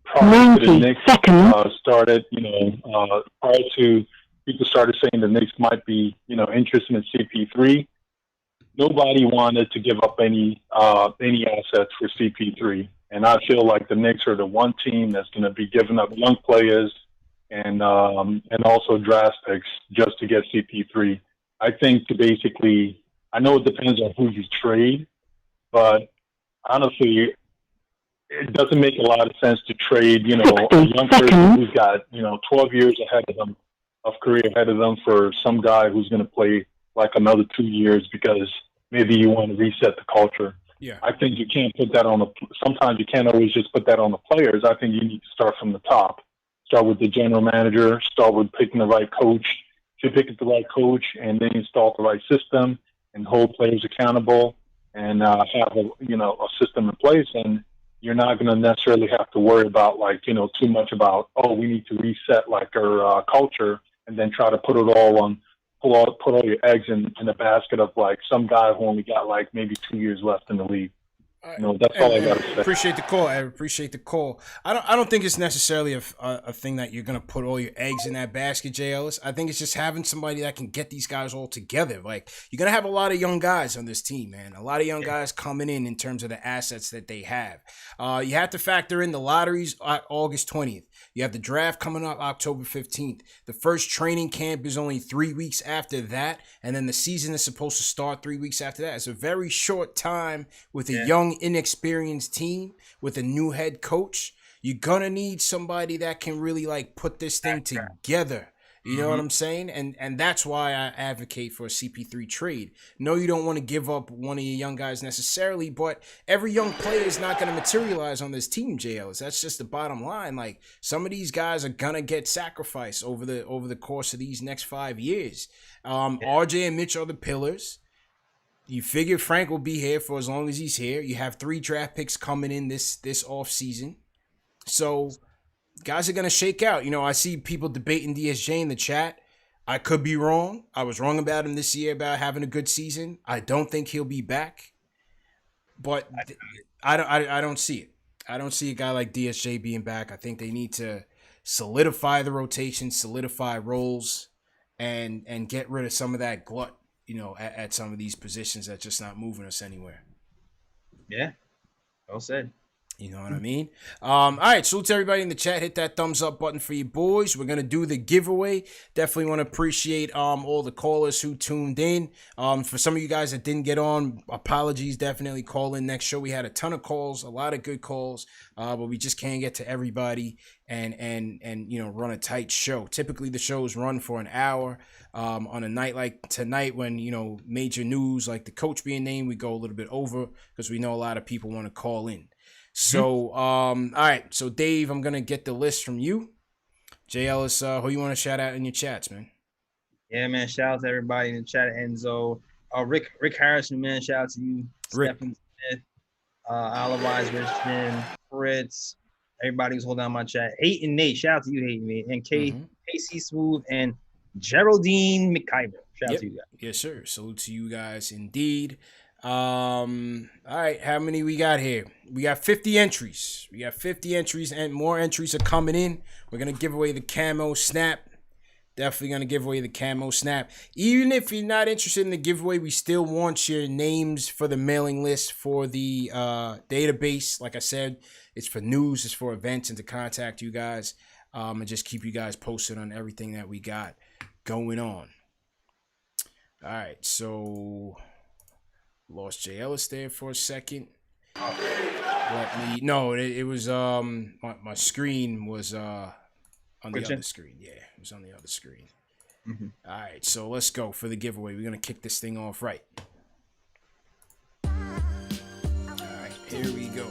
Prior to the Knicks started, prior to people started saying the Knicks might be, interested in CP3, nobody wanted to give up any assets for CP3. And I feel like the Knicks are the one team that's going to be giving up young players and also draft picks just to get CP3. I think basically, I know it depends on who you trade, but honestly, it doesn't make a lot of sense to trade, a young person who's got, 12 years ahead of them, of career ahead of them for some guy who's going to play another 2 years because maybe you want to reset the culture. Yeah. I think you can't put that on sometimes you can't always just put that on the players. I think you need to start from the top. Start with the general manager, start with picking the right coach. If you pick the right coach and then install the right system, and hold players accountable and have a system in place, and you're not going to necessarily have to worry about too much about we need to reset our culture and then try to put all your eggs in a basket of some guy who only got maybe 2 years left in the league. That's all I got to say. Appreciate the call, Ed. Appreciate the call. I don't think it's necessarily a thing that you're gonna put all your eggs in that basket, J. Ellis. I think it's just having somebody that can get these guys all together. You're gonna have a lot of young guys on this team, man. A lot of young guys coming in terms of the assets that they have. You have to factor in the lotteries August 20th. You have the draft coming up October 15th. The first training camp is only 3 weeks after that, and then the season is supposed to start 3 weeks after that. It's a very short time with a young, inexperienced team with a new head coach. You're gonna need somebody that can really put this thing together. You know what I'm saying? And that's why I advocate for a CP3 trade. No, you don't want to give up one of your young guys necessarily, but every young player is not going to materialize on this team, JLs. That's just the bottom line. Some of these guys are gonna get sacrificed over the course of these next 5 years. RJ and Mitch are the pillars. You figure Frank will be here for as long as he's here. You have 3 draft picks coming in this off season. So guys are going to shake out. I see people debating DSJ in the chat. I could be wrong. I was wrong about him this year about having a good season. I don't think he'll be back. But I don't see it. I don't see a guy like DSJ being back. I think they need to solidify the rotation, solidify roles, and get rid of some of that glut, at some of these positions that's just not moving us anywhere. Yeah. Well said. You know what I mean? All right, salute to everybody in the chat. Hit that thumbs up button for you boys. We're going to do the giveaway. Definitely want to appreciate all the callers who tuned in. For some of you guys that didn't get on, apologies. Definitely call in next show. We had a ton of calls, a lot of good calls, but we just can't get to everybody and run a tight show. Typically, the shows run for an hour. On a night like tonight when, major news like the coach being named, we go a little bit over because we know a lot of people want to call in. So, all right. So, Dave, I'm going to get the list from you. J. Ellis, who you want to shout out in your chats, man? Yeah, man. Shout out to everybody in the chat. Enzo. Rick Harrison, man. Shout out to you. Rick. Stephen Smith. Alawise, Richmond, Fritz. Everybody who's holding down my chat. Hate and Nate. Shout out to you, Hate and Nate. And K AC Smooth, and Geraldine McIver. Shout out to you guys. Yes, sir. Salute to you guys indeed. All right, how many we got here? We got 50 entries. We got 50 entries, and more entries are coming in. We're gonna give away the camo snap. Definitely gonna give away the camo snap. Even if you're not interested in the giveaway, we still want your names for the mailing list for the database. Like I said, it's for news, it's for events, and to contact you guys, and just keep you guys posted on everything that we got going on. All right, so lost Jay Ellis there for a second. It was my screen was on the other screen. Yeah, it was on the other screen. Mm-hmm. All right, so let's go for the giveaway. We're gonna kick this thing off right. All right, here we go.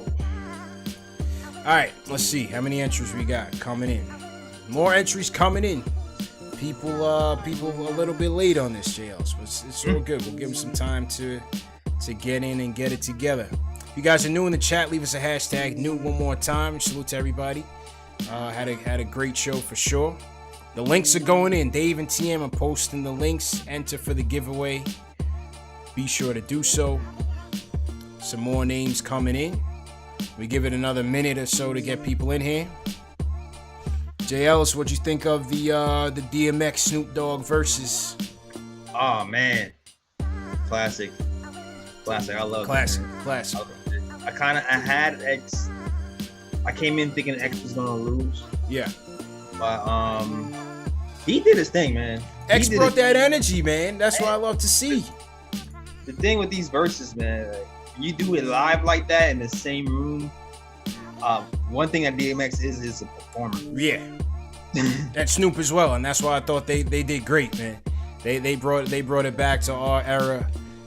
All right, let's see how many entries we got coming in. More entries coming in. People a little bit late on this, JLs, but it's all good. We'll give them some time to get in and get it together. If you guys are new in the chat, leave us a hashtag new one more time. Salute to everybody. Had a great show for sure. The links are going in. Dave and TM are posting the links. Enter for the giveaway. Be sure to do so. Some more names coming in. We give it another minute or so to get people in here. Jay Ellis, what'd you think of the DMX Snoop Dogg versus? Oh man, classic. I love classic. it. Classic. I had X. I came in thinking X was gonna lose. Yeah. But he did his thing, man. X brought that energy, man. That's what I love to see. The thing with these verses, man, like, you do it live like that in the same room. One thing that DMX is a performer. Yeah. And Snoop as well, and that's why I thought they did great, man. They brought it back to our era,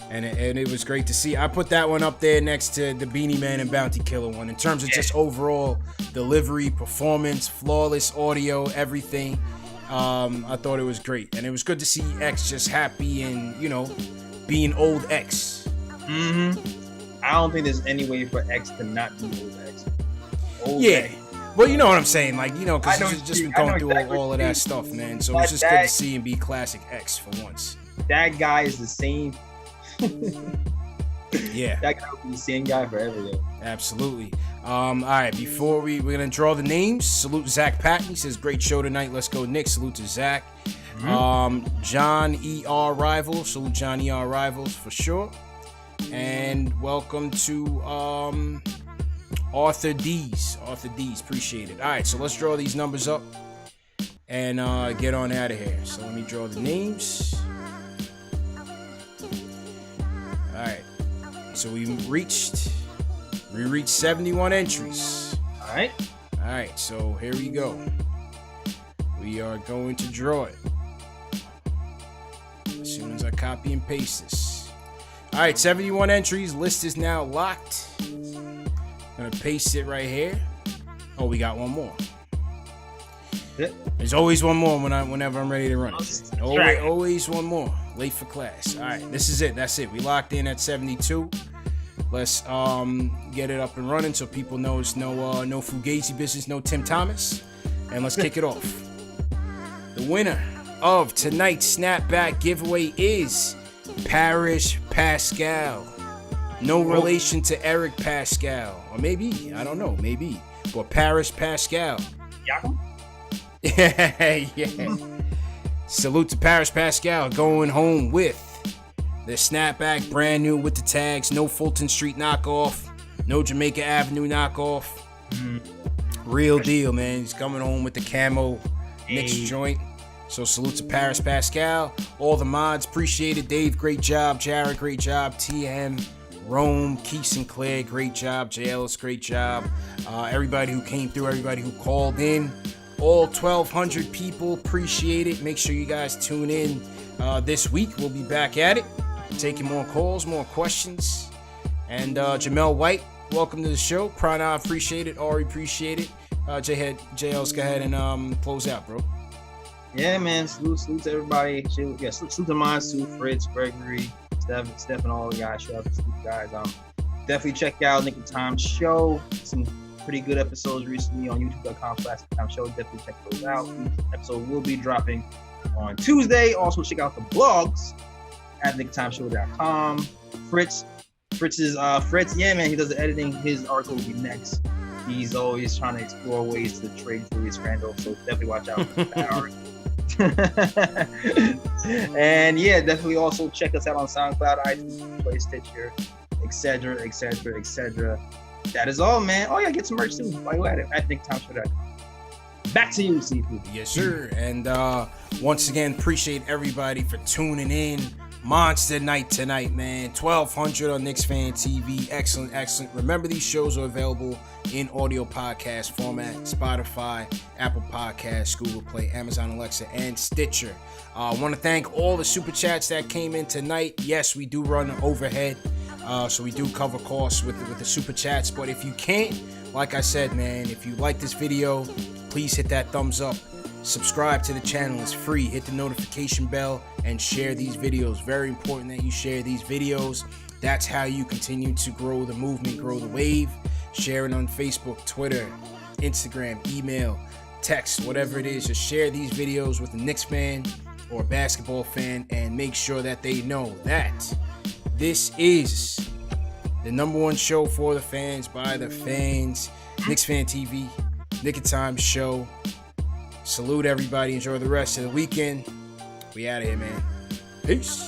and it was great to see. I put that one up there next to the Beanie Man and Bounty Killer one in terms of just overall delivery, performance, flawless audio, everything. I thought it was great, and it was good to see X just happy and being old X. Mm-hmm. I don't think there's any way for X to not be old X. X. Well, you know what I'm saying, because he's just been going through all of that stuff, man. So it's just good to see him be classic X for once. That guy is the same. Yeah. That guy will be the same guy forever, though. Absolutely. All right, before we're going to draw the names, salute Zach Patton. He says, great show tonight. Let's go, Knicks. Salute to Zach. John E.R. Rivals. Salute John E.R. Rivals for sure. And welcome to Arthur D's. Appreciate it. All right, so let's draw these numbers up and get on out of here. So let me draw the names. All right, so we reached 71 entries. All right, so here we go. We are going to draw it as soon as I copy and paste this. All right, 71 entries. List is now locked. I'm gonna paste it right here. Oh, we got one more. There's always one more whenever I'm ready to run it. Always one more. Late for class. All right, this is it. That's it. We locked in at 72. Let's get it up and running so people know it's no Fugazi business, no Tim Thomas, and let's kick it off. The winner of tonight's snapback giveaway is Parish Pascal. No relation to Eric Pascal, or maybe, I don't know, maybe, but Parish Pascal. Yeah. Salute to Parish Pascal going home with the snapback, brand new with the tags, no Fulton Street knockoff, no Jamaica Avenue knockoff. Real deal, man. He's coming home with the camo Knicks joint. So salute to Paris Pascal. All the mods, appreciate it. Dave, great job. Jared, great job. TM, Rome, Keith Sinclair, great job. JLS, great job. Everybody who came through, everybody who called in. All 1,200 people, appreciate it. Make sure you guys tune in this week. We'll be back at it, taking more calls, more questions. And Jamel White, welcome to the show. Prana, appreciate it. Ari, appreciate it. JL's, go ahead and close out, bro. Yeah, man. Salute to everybody. Salute to mine, Sue, Fritz, Gregory, Steph, and all the guys. Shout out to the guys. Definitely check out Nick and Tom's show. Some pretty good episodes recently on youtube.com/Show. Definitely check those out. Each episode will be dropping on Tuesday. Also, check out the blogs at nicktimeshow.com. Fritz, yeah, man, he does the editing. His article will be next. He's always trying to explore ways to trade Julius Randle, so definitely watch out for that article. And yeah, definitely also check us out on SoundCloud, iTunes, Play, Stitcher, etc., etc., etc. That is all, man. Oh yeah, get some merch too while you're at it at nicktimeshow.com. Back to you, Seafood. Yes, sir. And once again, appreciate everybody for tuning in. Monster night tonight, man. 1200 on KnicksFanTV. Excellent, excellent. Remember, these shows are available in audio podcast format: Spotify, Apple Podcasts, Google Play, Amazon Alexa, and Stitcher. I want to thank all the super chats that came in tonight. Yes, we do run overhead, so we do cover costs with the super chats. But if you can't, like I said, man, if you like this video, please hit that thumbs up. Subscribe to the channel, it's free. Hit the notification bell and share these videos. Very important that you share these videos. That's how you continue to grow the movement, grow the wave. Share it on Facebook, Twitter, Instagram, email, text, whatever it is. Just share these videos with a Knicks fan or a basketball fan and make sure that they know that this is the #1 show for the fans, by the fans. KnicksFanTV, Nick of Time Show. Salute everybody. Enjoy the rest of the weekend. We out of here, man. Peace.